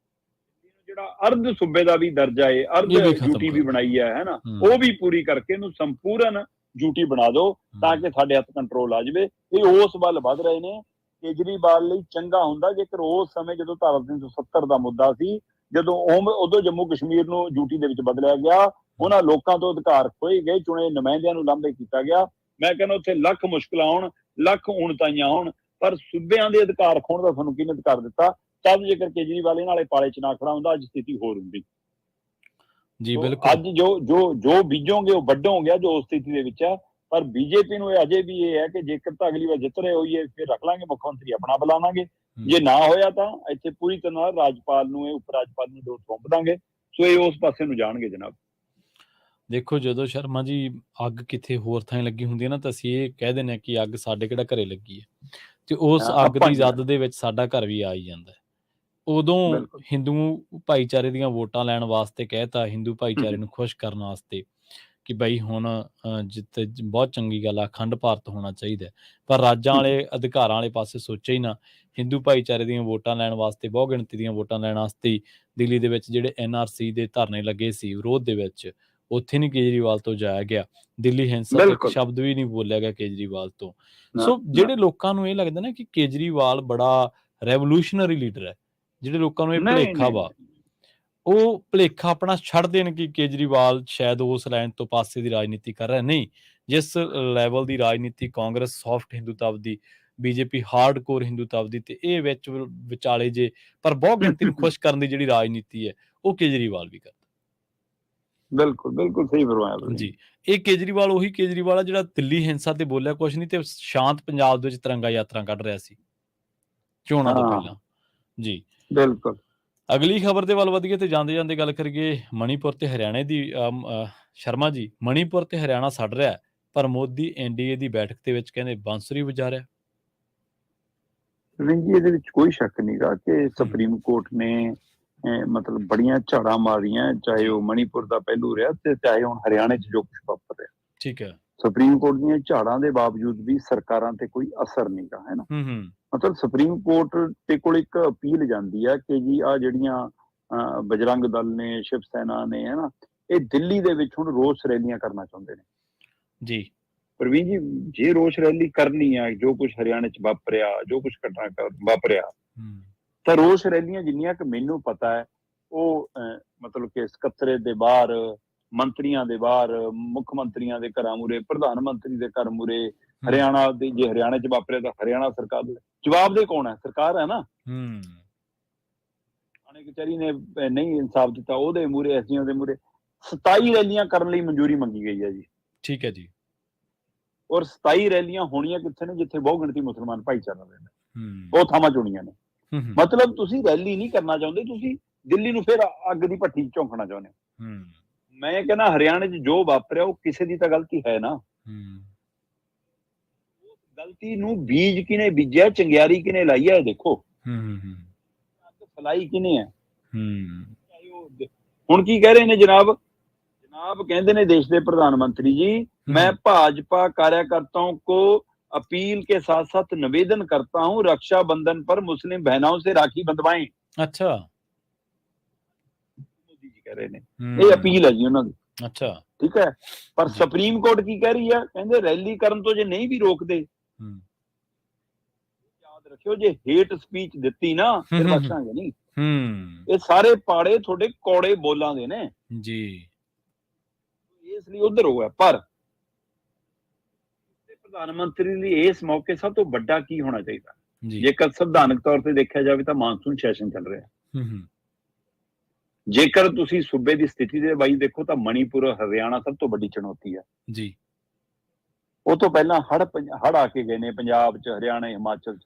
ਜਿਹੜਾ ਅਰਧ ਸੂਬੇ ਦਾ ਵੀ ਦਰਜਾ ਹੈ, ਅਰਧ ਡਿਊਟੀ ਵੀ ਬਣਾਈ ਹੈ ਨਾ, ਉਹ ਵੀ ਪੂਰੀ ਕਰਕੇ ਇਹਨੂੰ ਸੰਪੂਰਨ ਡਿਊਟੀ ਬਣਾ ਦਿਓ ਤਾਂ ਕਿ ਸਾਡੇ ਹੱਥ ਕੰਟਰੋਲ ਆ ਜਾਵੇ। ਇਹ ਉਸ ਵੱਲ ਵੱਧ ਰਹੇ ਨੇ। ਕੇਜਰੀਵਾਲ ਲਈ ਚੰਗਾ ਹੁੰਦਾ ਜੇਕਰ ਉਸ ਸਮੇਂ ਜਦੋਂ ਧਾਰਾ 370 ਦਾ ਮੁੱਦਾ ਸੀ, ਜਦੋਂ ਉਦੋਂ ਜੰਮੂ ਕਸ਼ਮੀਰ ਨੂੰ ਡਿਊਟੀ ਦੇ ਵਿੱਚ ਬਦਲਿਆ ਗਿਆ, ਉਹਨਾਂ ਲੋਕਾਂ ਤੋਂ ਅਧਿਕਾਰ ਖੋਏ ਗਏ, ਚੁਣੇ ਨੁਮਾਇੰਦਿਆਂ ਨੂੰ ਲਾਂਭੇ ਕੀਤਾ ਗਿਆ। ਮੈਂ ਕਹਿੰਦਾ ਉੱਥੇ ਲੱਖ ਮੁਸ਼ਕਲਾਂ ਆਉਣ, ਲੱਖ ਊਣਤਾਈਆਂ ਆਉਣ, ਪਰ ਸੂਬਿਆਂ ਦੇ ਅਧਿਕਾਰ ਖੋਣ ਦਾ ਤੁਹਾਨੂੰ ਕਿਹਨੇ ਅਧਿਕਾਰ ਦਿੱਤਾ? ਤਦ ਜੇਕਰ ਕੇਜਰੀਵਾਲ ਇਹਨਾਂ ਵਾਲੇ ਪਾਲੇ 'ਚ ਨਾ ਖੜਾ ਹੁੰਦਾ, ਅੱਜ ਸਥਿਤੀ ਹੋਰ ਹੁੰਦੀ ਜੀ। ਬਿਲਕੁਲ, ਅੱਜ ਜੋ ਬੀਜੋਗੇ ਉਹ ਵੱਢੋਗੇ, ਜੋ ਉਸ ਸਥਿਤੀ ਦੇ ਵਿੱਚ ਆ। ਪਰ ਬੀਜੇਪੀ ਨੂੰ ਅਜੇ ਵੀ ਇਹ ਹੈ ਕਿ ਜੇਕਰ ਤਾਂ ਅਗਲੀ ਵਾਰ ਜਿੱਤ ਰਹੇ ਹੋਈਏ ਫਿਰ ਰੱਖ ਲਾਂਗੇ ਮੁੱਖ ਮੰਤਰੀ ਆਪਣਾ ਬੁਲਾਵਾਂਗੇ, ਜੇ ਨਾ ਹੋਇਆ ਤਾਂ ਇੱਥੇ ਪੂਰੀ ਤਰ੍ਹਾਂ ਰਾਜਪਾਲ ਨੂੰ, ਇਹ ਉਪ ਰਾਜਪਾਲ ਨੂੰ ਦੋ ਸੌਂਪ ਦਾਂਗੇ। ਸੋ ਇਹ ਉਸ ਪਾਸੇ ਨੂੰ ਜਾਣਗੇ ਜਨਾਬ। ਦੇਖੋ, ਜਦੋਂ ਸ਼ਰਮਾ ਜੀ ਅੱਗ ਕਿਤੇ ਹੋਰ ਥਾਂ ਲੱਗੀ ਹੁੰਦੀ ਹੈ ਨਾ, ਤਾਂ ਅਸੀਂ ਇਹ ਕਹਿ ਦਿੰਦੇ ਹਾਂ ਕਿ ਅੱਗ ਸਾਡੇ ਕਿਹੜਾ ਘਰੇ ਲੱਗੀ ਹੈ, ਤੇ ਉਸ ਅੱਗ ਦੀ ਜ਼ਦ ਦੇ ਵਿੱਚ ਸਾਡਾ ਘਰ ਵੀ ਆ ਹੀ ਜਾਂਦਾ। ਉਦੋਂ ਹਿੰਦੂ ਭਾਈਚਾਰੇ ਦੀਆਂ ਵੋਟਾਂ ਲੈਣ ਵਾਸਤੇ ਕਹਿਤਾ, ਹਿੰਦੂ ਭਾਈਚਾਰੇ ਨੂੰ ਖੁਸ਼ ਕਰਨ ਵਾਸਤੇ ਕਿ ਬਈ ਹੁਣ ਜਿੱਥੇ ਬਹੁਤ ਚੰਗੀ ਗੱਲ ਆ, ਅਖੰਡ ਭਾਰਤ ਹੋਣਾ ਚਾਹੀਦਾ। ਪਰ ਰਾਜਾਂ ਵਾਲੇ ਅਧਿਕਾਰਾਂ ਵਾਲੇ ਪਾਸੇ ਸੋਚਿਆ ਹੀ ਨਾ। ਹਿੰਦੂ ਭਾਈਚਾਰੇ ਦੀਆਂ ਵੋਟਾਂ ਲੈਣ ਵਾਸਤੇ, ਬਹੁ ਗਿਣਤੀ ਦੀਆਂ ਵੋਟਾਂ ਲੈਣ ਵਾਸਤੇ ਦਿੱਲੀ ਦੇ ਵਿੱਚ ਜਿਹੜੇ NRC ਦੇ ਧਰਨੇ ਲੱਗੇ ਸੀ ਵਿਰੋਧ ਦੇ ਵਿੱਚ, ਉੱਥੇ ਨਹੀਂ ਕੇਜਰੀਵਾਲ ਤੋਂ ਜਾਇਆ ਗਿਆ। ਦਿੱਲੀ ਹਿੰਸਾ ਤੇ ਇੱਕ ਸ਼ਬਦ ਵੀ ਨਹੀਂ ਬੋਲਿਆ ਗਿਆ ਕੇਜਰੀਵਾਲ ਤੋਂ। ਸੋ ਜਿਹੜੇ ਲੋਕਾਂ ਨੂੰ ਇਹ ਲੱਗਦਾ ਨਾ ਕਿ ਕੇਜਰੀਵਾਲ ਬੜਾ ਰੈਵੋਲੂਸ਼ਨਰੀ ਲੀਡਰ ਹੈ, ਜਿਹੜੇ ਲੋਕਾਂ ਨੂੰ ਇਹ ਭੁਲੇਖਾ ਵਾ, ਉਹ ਭੁਲੇਖਾ ਆਪਣਾ ਛੱਡ ਦੇਣ ਕਿ ਕੇਜਰੀਵਾਲ ਸ਼ਾਇਦ ਉਸ ਲਾਈਨ ਤੋਂ ਪਾਸੇ ਦੀ ਰਾਜਨੀਤੀ ਕਰ ਰਿਹਾ। ਨਹੀਂ, ਜਿਸ ਲੈਵਲ ਦੀ ਰਾਜਨੀਤੀ ਕਾਂਗਰਸ ਸੌਫਟ ਹਿੰਦੂਤਵ ਦੀ, ਬੀਜੇਪੀ ਹਾਰਡ ਕੋਰ ਹਿੰਦੂਤਵ ਦੀ, ਤੇ ਇਹ ਵਿਚਾਲੇ ਜੇ ਪਰ ਬਹੁਤ ਗਿਣਤੀ ਨੂੰ ਖੁਸ਼ ਕਰਨ ਦੀ ਜਿਹੜੀ ਰਾਜਨੀਤੀ ਹੈ ਉਹ ਕੇਜਰੀਵਾਲ ਵੀ ਕਰਦਾ। ਬਿਲਕੁਲ ਬਿਲਕੁਲ ਸਹੀ ਫਰਮਾਇਆ ਜੀ। ਇਹ ਕੇਜਰੀਵਾਲ ਉਹੀ ਕੇਜਰੀਵਾਲ ਆ ਜਿਹੜਾ ਦਿੱਲੀ ਹਿੰਸਾ ਤੇ ਬੋਲਿਆ ਕੁਛ ਨਹੀਂ ਤੇ ਸ਼ਾਂਤ ਪੰਜਾਬ ਦੇ ਵਿੱਚ ਤਿਰੰਗਾ ਯਾਤਰਾ ਕੱਢ ਰਿਹਾ ਸੀ ਚੋਣਾਂ ਤੋਂ ਪਹਿਲਾਂ ਜੀ। ਬਿਲਕੁਲ। ਅਗਲੀ ਖਬਰ ਦੇ ਵੱਲ ਵਧੀਏ ਤੇ ਜਾਂਦੇ ਜਾਂਦੇ ਗੱਲ ਕਰੀਏ ਮਣੀਪੁਰ ਤੇ ਹਰਿਆਣੇ ਦੀ। ਸ਼ਰਮਾ ਜੀ, ਮਣੀਪੁਰ ਤੇ ਹਰਿਆਣਾ ਸੜ ਰਿਹਾ, ਪਰ ਮੋਦੀ NDA ਦੀ ਬੈਠਕ ਦੇ ਵਿੱਚ ਕਹਿੰਦੇ ਬਾਂਸੁਰੀ ਵਜਾ ਰਿਹਾ। ਜੀ, ਇਹਦੇ ਵਿੱਚ ਕੋਈ ਸ਼ੱਕ ਨਹੀਂਗਾ ਕਿ ਸੁਪਰੀਮ ਕੋਰਟ ਨੇ ਮਤਲਬ ਬੜੀਆਂ ਝਾੜਾਂ ਮਾਰੀਆਂ, ਚਾਹੇ ਉਹ ਮਣੀਪੁਰ ਦਾ ਪਹਿਲੂ ਰਿਹਾ ਤੇ ਚਾਹੇ ਹੁਣ ਹਰਿਆਣੇ 'ਚ ਜੋ ਕੁਛ ਵਾਪਰ ਰਿਹਾ। ਠੀਕ ਹੈ। ਸੁਪਰੀਮ ਕੋਰਟ ਦੀਆਂ ਝਾੜਾਂ ਦੇ ਬਾਵਜੂਦ ਵੀ ਸਰਕਾਰਾਂ ਤੇ ਕੋਈ ਅਸਰ ਨਹੀਂਗਾ, ਹੈ ਨਾ। ਮਤਲਬ ਸੁਪਰੀਮ ਕੋਰਟ ਦੇ ਕੋਲ ਇੱਕ ਅਪੀਲ ਜਾਂਦੀ ਹੈ ਕਿ ਜੀ ਆਹ ਜਿਹੜੀਆਂ ਬਜਰੰਗ ਦਲ ਨੇ, ਸ਼ਿਵ ਸੈਨਾ ਨੇ, ਹੈ ਨਾ, ਇਹ ਦਿੱਲੀ ਦੇ ਵਿੱਚ ਹੁਣ ਰੋਸ ਰੈਲੀਆਂ ਕਰਨਾ ਚਾਹੁੰਦੇ ਨੇ ਜੀ। ਪ੍ਰਵੀਨ ਜੀ, ਜੇ ਰੋਸ ਰੈਲੀ ਕਰਨੀ ਆ, ਜੋ ਕੁਛ ਹਰਿਆਣੇ 'ਚ ਵਾਪਰਿਆ, ਜੋ ਕੁਛ ਘਟਨਾ ਵਾਪਰਿਆ, ਤਾਂ ਰੋਸ ਰੈਲੀਆਂ ਜਿੰਨੀਆਂ ਕਿ ਮੈਨੂੰ ਪਤਾ ਹੈ ਉਹ ਮਤਲਬ ਕਿ ਸਕੱਤਰੇਤ ਦੇ ਬਾਹਰ, ਮੰਤਰੀਆਂ ਦੇ ਬਾਹਰ, ਮੁੱਖ ਮੰਤਰੀਆਂ ਦੇ ਘਰਾਂ ਮੂਹਰੇ, ਪ੍ਰਧਾਨ ਮੰਤਰੀ ਦੇ ਘਰ ਮੂਹਰੇ, ਹਰਿਆਣਾ ਦੇ, ਜੇ ਹਰਿਆਣੇ 'ਚ ਵਾਪਰਿਆ ਤਾਂ ਹਰਿਆਣਾ ਸਰਕਾਰ ਦੇ ਜਵਾਬ ਦੇ ਕੌਣ ਹੈ? ਸਰਕਾਰ ਹੈ ਨਾ। ਥਾਣੇ ਕਚਹਿਰੀ ਨੇ ਨਹੀਂ ਇਨਸਾਫ ਦਿੱਤਾ, ਉਹਦੇ ਮੂਹਰੇ, ਐਸਡੀਓ ਦੇ ਮੂਹਰੇ 27 ਰੈਲੀਆਂ ਕਰਨ ਲਈ ਮਨਜ਼ੂਰੀ ਮੰਗੀ ਗਈ ਹੈ ਜੀ। ਠੀਕ ਹੈ ਜੀ। ਔਰ 27 ਰੈਲੀਆਂ ਹੋਣੀਆਂ ਕਿੱਥੇ ਨੇ? ਜਿੱਥੇ ਬਹੁ ਗਿਣਤੀ ਮੁਸਲਮਾਨ ਭਾਈਚਾਰਾ ਰਹਿੰਦਾ, ਉਹ ਥਾਵਾਂ ਚੁਣੀਆਂ ਨੇ। ਮਤਲਬ ਤੁਸੀਂ ਰੈਲੀ ਨਹੀਂ ਕਰਨਾ ਚਾਹੁੰਦੇ, ਤੁਸੀਂ ਦਿੱਲੀ ਨੂੰ ਫਿਰ ਅੱਗ ਦੀ ਭੱਠੀ 'ਚ ਝੋਂਕਣਾ ਚਾਹੁੰਦੇ ਹੋ। ਮੈਂ ਕਹਿੰਦਾ ਹਰਿਆਣੇ 'ਚ ਜੋ ਵਾਪਰਿਆ ਉਹ ਕਿਸੇ ਦੀ ਤਾਂ ਗਲਤੀ ਹੈ ਨਾ। ਗਲਤੀ ਨੂੰ ਬੀਜ ਕਿਨੇ ਬੀਜਿਆ, ਚੰਗਿਆਰੀ ਕਿਨੇ ਲਾਈ ਹੈ, ਦੇਖੋ ਅੱਗ ਫਲਾਈ ਕਿਨੇ ਹੈ। ਹੁਣ ਕੀ ਕਹਿ ਰਹੇ ਨੇ ਜਨਾਬ ਕਹਿੰਦੇ ਨੇ ਦੇਸ਼ ਦੇ ਪ੍ਰਧਾਨ ਮੰਤਰੀ ਜੀ, मैं भाजपा कार्यकर्ताओं को अपील के साथ साथ निवेदन करता हूं, रक्षाबंधन पर मुस्लिम बहनों से राखी बंधवाएं। अच्छा, मोदी जी कह रहे ने, ये अपील है जी ਉਹਨਾਂ ਦੀ। अच्छा, ठीक है, पर सुप्रीम कोर्ट की कह रही है, ਕਹਿੰਦੇ ਰੈਲੀ ਕਰਨ ਤੋਂ ਜੇ ਨਹੀਂ ਵੀ ਰੋਕਦੇ, ਯਾਦ ਰੱਖਿਓ ਜੇ ਹੇਟ ਸਪੀਚ ਦਿੱਤੀ ਨਾ ਫਿਰ ਬਖਸ਼ਾਂਗੇ ਨਹੀਂ। ਇਹ ਸਾਰੇ ਪਾੜੇ ਤੁਹਾਡੇ ਕੌੜੇ ਬੋਲਾਂ ਦੇ ਨੇ ਜੀ, ਇਸ ਲਈ ਉਧਰ ਹੋਇਆ। ਪਰ ਪ੍ਰਧਾਨ ਮੰਤਰੀ ਲਈ ਇਸ ਮੌਕੇ ਸਭ ਤੋਂ ਵੱਡਾ ਕੀ ਹੋਣਾ ਚਾਹੀਦਾ? ਜੇਕਰ ਸੰਵਿਧਾਨਕ ਤੌਰ ਤੇ ਦੇਖਿਆ ਜਾਵੇ ਤਾਂ ਮਾਨਸੂਨ ਸੈਸ਼ਨ ਚੱਲ ਰਿਹਾ। ਜੇਕਰ ਤੁਸੀਂ ਸੂਬੇ ਦੀ ਸਥਿਤੀ ਦੇ ਬਾਈ ਦੇਖੋ ਤਾਂ ਮਣੀਪੁਰ, ਹਰਿਆਣਾ ਸਭ ਤੋਂ ਵੱਡੀ ਚੁਣੌਤੀ ਹੈ ਜੀ। ਉਹ ਤੋਂ ਪਹਿਲਾਂ ਹੜ ਆ ਕੇ ਗਏ ਨੇ ਪੰਜਾਬ 'ਚ, ਹਰਿਆਣਾ, ਹਿਮਾਚਲ 'ਚ।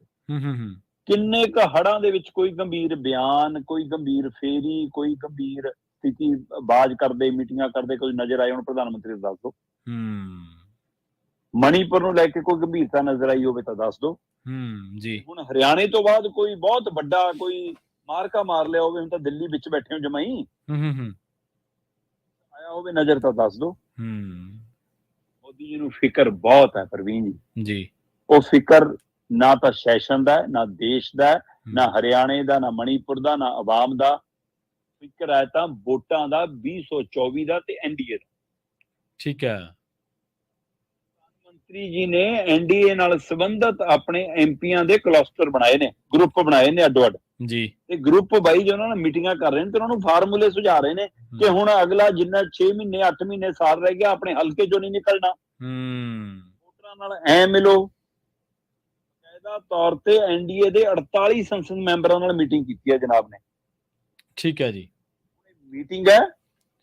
ਕਿੰਨੇ ਕੁ ਹੜਾਂ ਦੇ ਵਿੱਚ ਕੋਈ ਗੰਭੀਰ ਬਿਆਨ, ਕੋਈ ਗੰਭੀਰ ਫੇਰੀ, ਕੋਈ ਗੰਭੀਰ ਸਥਿਤੀ ਬਾਜ਼ ਕਰਦੇ, ਮੀਟਿੰਗਾਂ ਕਰਦੇ ਕੋਈ ਨਜ਼ਰ ਆਏ ਹੁਣ ਪ੍ਰਧਾਨ ਮੰਤਰੀ ਦੱਸ ਦਿਓ। ਮਣੀਪੁਰ ਨੂੰ ਲੈ ਕੇ ਕੋਈ ਗੰਭੀਰਤਾ ਨਜ਼ਰ ਆਈ ਹੋਵੇ ਤਾਂ ਦੱਸ ਦਿਓ ਜੀ। ਹੁਣ ਹਰਿਆਣੇ ਤੋਂ ਬਾਅਦ ਕੋਈ ਬਹੁਤ ਵੱਡਾ ਕੋਈ ਮਾਰਕਾ ਮਾਰ ਲਿਆ ਹੋਵੇ, ਹੁਣ ਤਾਂ ਦਿੱਲੀ ਵਿੱਚ ਬੈਠੇ ਹੋ ਜਮਾਈ ਆਇਆ ਹੋਵੇ ਨਜ਼ਰ ਤਾਂ ਦੱਸ ਦਿਓ। ਮੋਦੀ ਜੀ ਨੂੰ ਫਿਕਰ ਬਹੁਤ ਹੈ ਪ੍ਰਵੀਨ ਜੀ। ਉਹ ਫਿਕਰ ਨਾ ਤਾਂ ਸੈਸ਼ਨ ਦਾ, ਨਾ ਦੇਸ਼ ਦਾ, ਨਾ ਹਰਿਆਣੇ ਦਾ, ਨਾ ਮਣੀਪੁਰ ਦਾ, ਨਾ ਆਵਾਮ ਦਾ। ਫਿਕਰ ਹੈ ਤਾਂ ਵੋਟਾਂ ਦਾ 2024 ਦਾ ਤੇ ਐਨਡੀਏ ਦਾ। ਠੀਕ ਹੈ। ਮੰਤਰੀ ਜੀ ਨੇ ਐਨਡੀਏ ਨਾਲ ਸੰਬੰਧਿਤ ਆਪਣੇ ਐਮਪੀਆਂ ਦੇ ਕਲਸਟਰ ਬਣਾਏ ਨੇ, ਗਰੁੱਪ ਬਣਾਏ ਨੇ ਅੱਡੋ-ਅੱਡ ਜੀ। ਤੇ ਗਰੁੱਪ ਬਾਈ ਜੋ ਉਹਨਾਂ ਨਾਲ ਮੀਟਿੰਗਾਂ ਕਰ ਰਹੇ ਨੇ ਤੇ ਉਹਨਾਂ ਨੂੰ ਫਾਰਮੂਲੇ ਸੁਝਾ ਰਹੇ ਨੇ ਕਿ ਹੁਣ ਅਗਲਾ ਜਿੰਨਾ 6 ਮਹੀਨੇ 8 ਮਹੀਨੇ ਸਾਲ ਰਹਿ ਗਿਆ ਆਪਣੇ ਹਲਕੇ ਚੋਂ ਨਹੀਂ ਨਿਕਲਣਾ, ਵੋਟਰਾਂ ਨਾਲ ਐ ਮਿਲੋ। ਕਾਇਦਾ ਤੌਰ ਤੇ ਐਨਡੀਏ ਦੇ 48 ਸੰਸਦ ਮੈਂਬਰਾਂ ਨਾਲ ਮੀਟਿੰਗ ਕੀਤੀ ਹੈ ਜਨਾਬ ਨੇ। ਠੀਕ ਹੈ ਜੀ, ਮੀਟਿੰਗ ਹੈ।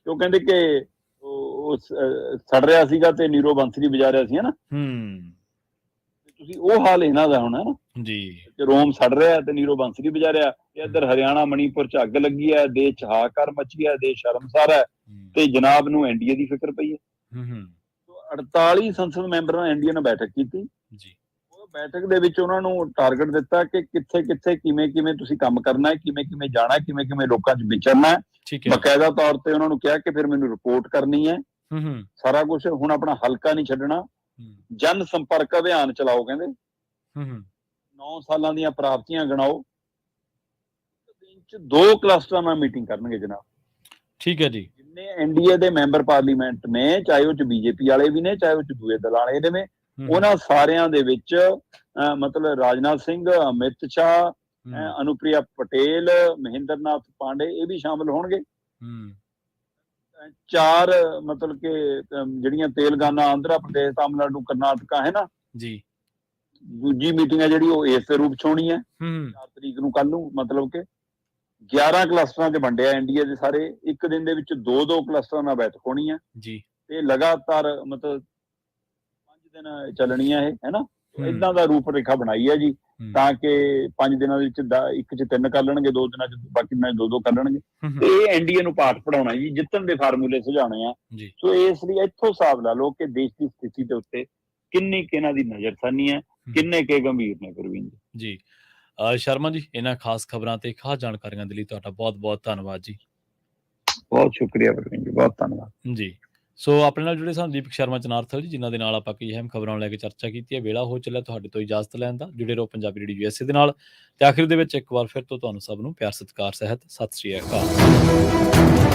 ਉਹ ਕਹਿੰਦੇ ਕਿ ਉਹ ਸੜ ਰਿਹਾ ਸੀਗਾ ਤੇ ਨੀਰੋ ਬੰਸਰੀ ਵਜਾ ਰਿਹਾ ਸੀ, ਹਨਾ। ਤੁਸੀਂ ਉਹ ਹਾਲ ਇਹਨਾਂ ਦਾ ਹੋਣਾ ਨਾ ਜੀ, ਰੋਮ ਸੜ ਰਿਹਾ ਤੇ ਨੀਰੋ ਬੰਸਰੀ ਵਜਾ ਰਿਹਾ। ਇੱਧਰ ਹਰਿਆਣਾ, ਮਣੀਪੁਰ 'ਚ ਅੱਗ ਲੱਗੀ ਹੈ, ਦੇਸ਼ 'ਚ ਹਾਹਾਕਾਰ ਮਚੀ ਹੈ, ਦੇਸ਼ ਸ਼ਰਮਸਾਰ ਹੈ ਤੇ ਜਨਾਬ ਨੂੰ ਐਨਡੀਏ ਦੀ ਫਿਕਰ ਪਈ ਹੈ। 48 ਸੰਸਦ ਮੈਂਬਰਾਂ ਨੇ ਐਨਡੀਏ ਨਾਲ ਬੈਠਕ ਕੀਤੀ ਜੀ। ਉਹ ਬੈਠਕ ਦੇ ਵਿੱਚ ਉਹਨਾਂ ਨੂੰ ਟਾਰਗੇਟ ਦਿੱਤਾ ਕਿ ਕਿੱਥੇ ਕਿਵੇਂ ਤੁਸੀਂ ਕੰਮ ਕਰਨਾ ਹੈ, ਕਿਵੇਂ ਜਾਣਾ, ਕਿਵੇਂ ਲੋਕਾਂ 'ਚ ਵਿਚਰਨਾ ਹੈ। ਬਕਾਇਦਾ ਤੌਰ ਤੇ ਉਹਨਾਂ ਨੂੰ ਕਿਹਾ ਕਿ ਫਿਰ ਮੈਨੂੰ ਰਿਪੋਰਟ ਕਰਨੀ ਹੈ ਸਾਰਾ ਕੁਝ। ਹੁਣ ਆਪਣਾ ਹਲਕਾ ਨਹੀਂ ਛੱਡਣਾ, ਜਨ ਸੰਪਰਕ ਅਭਿਆਨ ਚਲਾਓ। ਕਹਿੰਦੇ 9 ਸਾਲਾਂ ਦੀਆਂ ਪ੍ਰਾਪਤੀਆਂ ਗਿਣਾਓ। ਦਿਨ 'ਚ 2 ਕਲਸਟਰਾਂ ਨਾਲ ਮੀਟਿੰਗ ਕਰਨਗੇ ਜਨਾਬ। ਠੀਕ ਹੈ ਜੀ। ਜਿੰਨੇ ਐਨਡੀਏ ਦੇ ਮੈਂਬਰ ਪਾਰਲੀਮੈਂਟ ਨੇ, ਚਾਹੇ ਉਹ 'ਚ ਬੀਜੇਪੀ ਵਾਲੇ ਵੀ ਨੇ, ਚਾਹੇ ਉਹ 'ਚ ਦੂਏ ਦਲ ਵਾਲੇ ਨੇ, ਉਹਨਾਂ ਸਾਰਿਆਂ ਦੇ ਵਿੱਚ ਮਤਲਬ ਰਾਜਨਾਥ ਸਿੰਘ, ਅਮਿਤ ਸ਼ਾਹ, ਅਨੁਪ੍ਰਿਆ ਪਟੇਲ, ਮਹਿੰਦਰ ਨਾਥ ਪਾਂਡੇ ਇਹ ਵੀ ਸ਼ਾਮਲ ਹੋਣਗੇ। 4 ਮਤਲਬ ਕਿ ਜਿਹੜੀਆਂ ਤੇਲੰਗਾਨਾ, ਆਂਧਰਾ ਪ੍ਰਦੇਸ਼, ਤਾਮਿਲਨਾਡੂ, ਕਰਨਾਟਕਾ ਹੈ ਨਾ ਜੀ, ਦੂਜੀ ਮੀਟਿੰਗ ਹੈ ਜਿਹੜੀ ਉਹ ਇਸ ਰੂਪ 'ਚ ਹੋਣੀ ਹੈ 4 ਤਰੀਕ ਨੂੰ, ਕੱਲ ਨੂੰ। ਮਤਲਬ ਕਿ 11 ਕਲਸਟਰਾਂ 'ਚ ਵੰਡਿਆ ਐਨਡੀਏ ਦੇ ਸਾਰੇ। ਇੱਕ ਦਿਨ ਦੇ ਵਿੱਚ 2-2 ਕਲਸਟਰਾਂ ਨਾਲ ਬੈਠਕ ਹੋਣੀ ਹੈ ਜੀ ਤੇ ਲਗਾਤਾਰ ਮਤਲਬ 5 ਦਿਨ ਚੱਲਣੀ ਹੈ ਇਹ, ਹੈ ਨਾ। ਏਦਾਂ ਦਾ ਰੂਪ ਰੇਖਾ ਬਣਾਈ ਹੈ ਜੀ ਤਾਂ ਕਿ 5 ਦਿਨਾਂ ਦੇ ਵਿੱਚ ਇੱਕ 'ਚ 3 ਕਰ ਲੈਣਗੇ, 2 ਦਿਨਾਂ 'ਚ ਬਾਕੀ ਦਿਨਾਂ 'ਚ 2-2 ਕਰ ਲੈਣਗੇ। ਤੇ ਇਹ ਐਨਡੀਏ ਨੂੰ ਪਾਠ ਪੜਾਉਣਾ ਜੀ, ਜਿੱਤਣ ਦੇ ਫਾਰਮੂਲੇ ਸੁਝਾਉਣੇ ਆ। ਸੋ ਇਸ ਲਈ ਇੱਥੋਂ ਹਿਸਾਬ ਲਾ ਲਓ ਕਿ ਦੇਸ਼ ਦੀ ਸਥਿਤੀ ਦੇ ਉੱਤੇ ਕਿੰਨੀ ਕਿ ਇਹਨਾਂ ਦੀ ਨਜ਼ਰਸਾਨੀ ਹੈ, ਕਿੰਨੇ ਕੇ ਗੰਭੀਰ ਨੇ ਪ੍ਰਵੀਨ ਜੀ। ਸ਼ਰਮਾ ਜੀ, ਇਹਨਾਂ ਖਾਸ ਖਬਰਾਂ ਤੇ ਖਾਸ ਜਾਣਕਾਰੀਆਂ ਦੇ ਲਈ ਤੁਹਾਡਾ ਬਹੁਤ-ਬਹੁਤ ਧੰਨਵਾਦ ਜੀ। ਬਹੁਤ ਸ਼ੁਕਰੀਆ ਪ੍ਰਵੀਨ ਜੀ, ਬਹੁਤ ਧੰਨਵਾਦ ਜੀ। ਸੋ ਆਪਣੇ ਨਾਲ ਜੁੜੇ ਸਨ ਦੀਪਕ ਸ਼ਰਮਾ ਚਨਾਰਥਲ ਜੀ, ਜਿਨ੍ਹਾਂ ਦੇ ਨਾਲ ਆਪਾਂ ਕਈ ਅਹਿਮ ਖਬਰਾਂ ਨੂੰ ਲੈ ਕੇ ਚਰਚਾ ਕੀਤੀ ਹੈ। ਵੇਲਾ ਹੋ ਚੱਲਿਆ ਤੁਹਾਡੇ ਤੋਂ ਇਜਾਜ਼ਤ ਲੈਣ ਦਾ। ਜੁੜੇ ਰਹੋ ਪੰਜਾਬੀ ਰੇਡੀਓ USA ਦੇ ਨਾਲ। ਤੇ ਆਖਿਰ ਦੇ ਵਿੱਚ ਇੱਕ ਵਾਰ ਫਿਰ ਤੋਂ ਤੁਹਾਨੂੰ ਸਭ ਨੂੰ ਪਿਆਰ ਸਤਿਕਾਰ ਸਹਿਤ ਸਤਿ ਸ਼੍ਰੀ ਅਕਾਲ।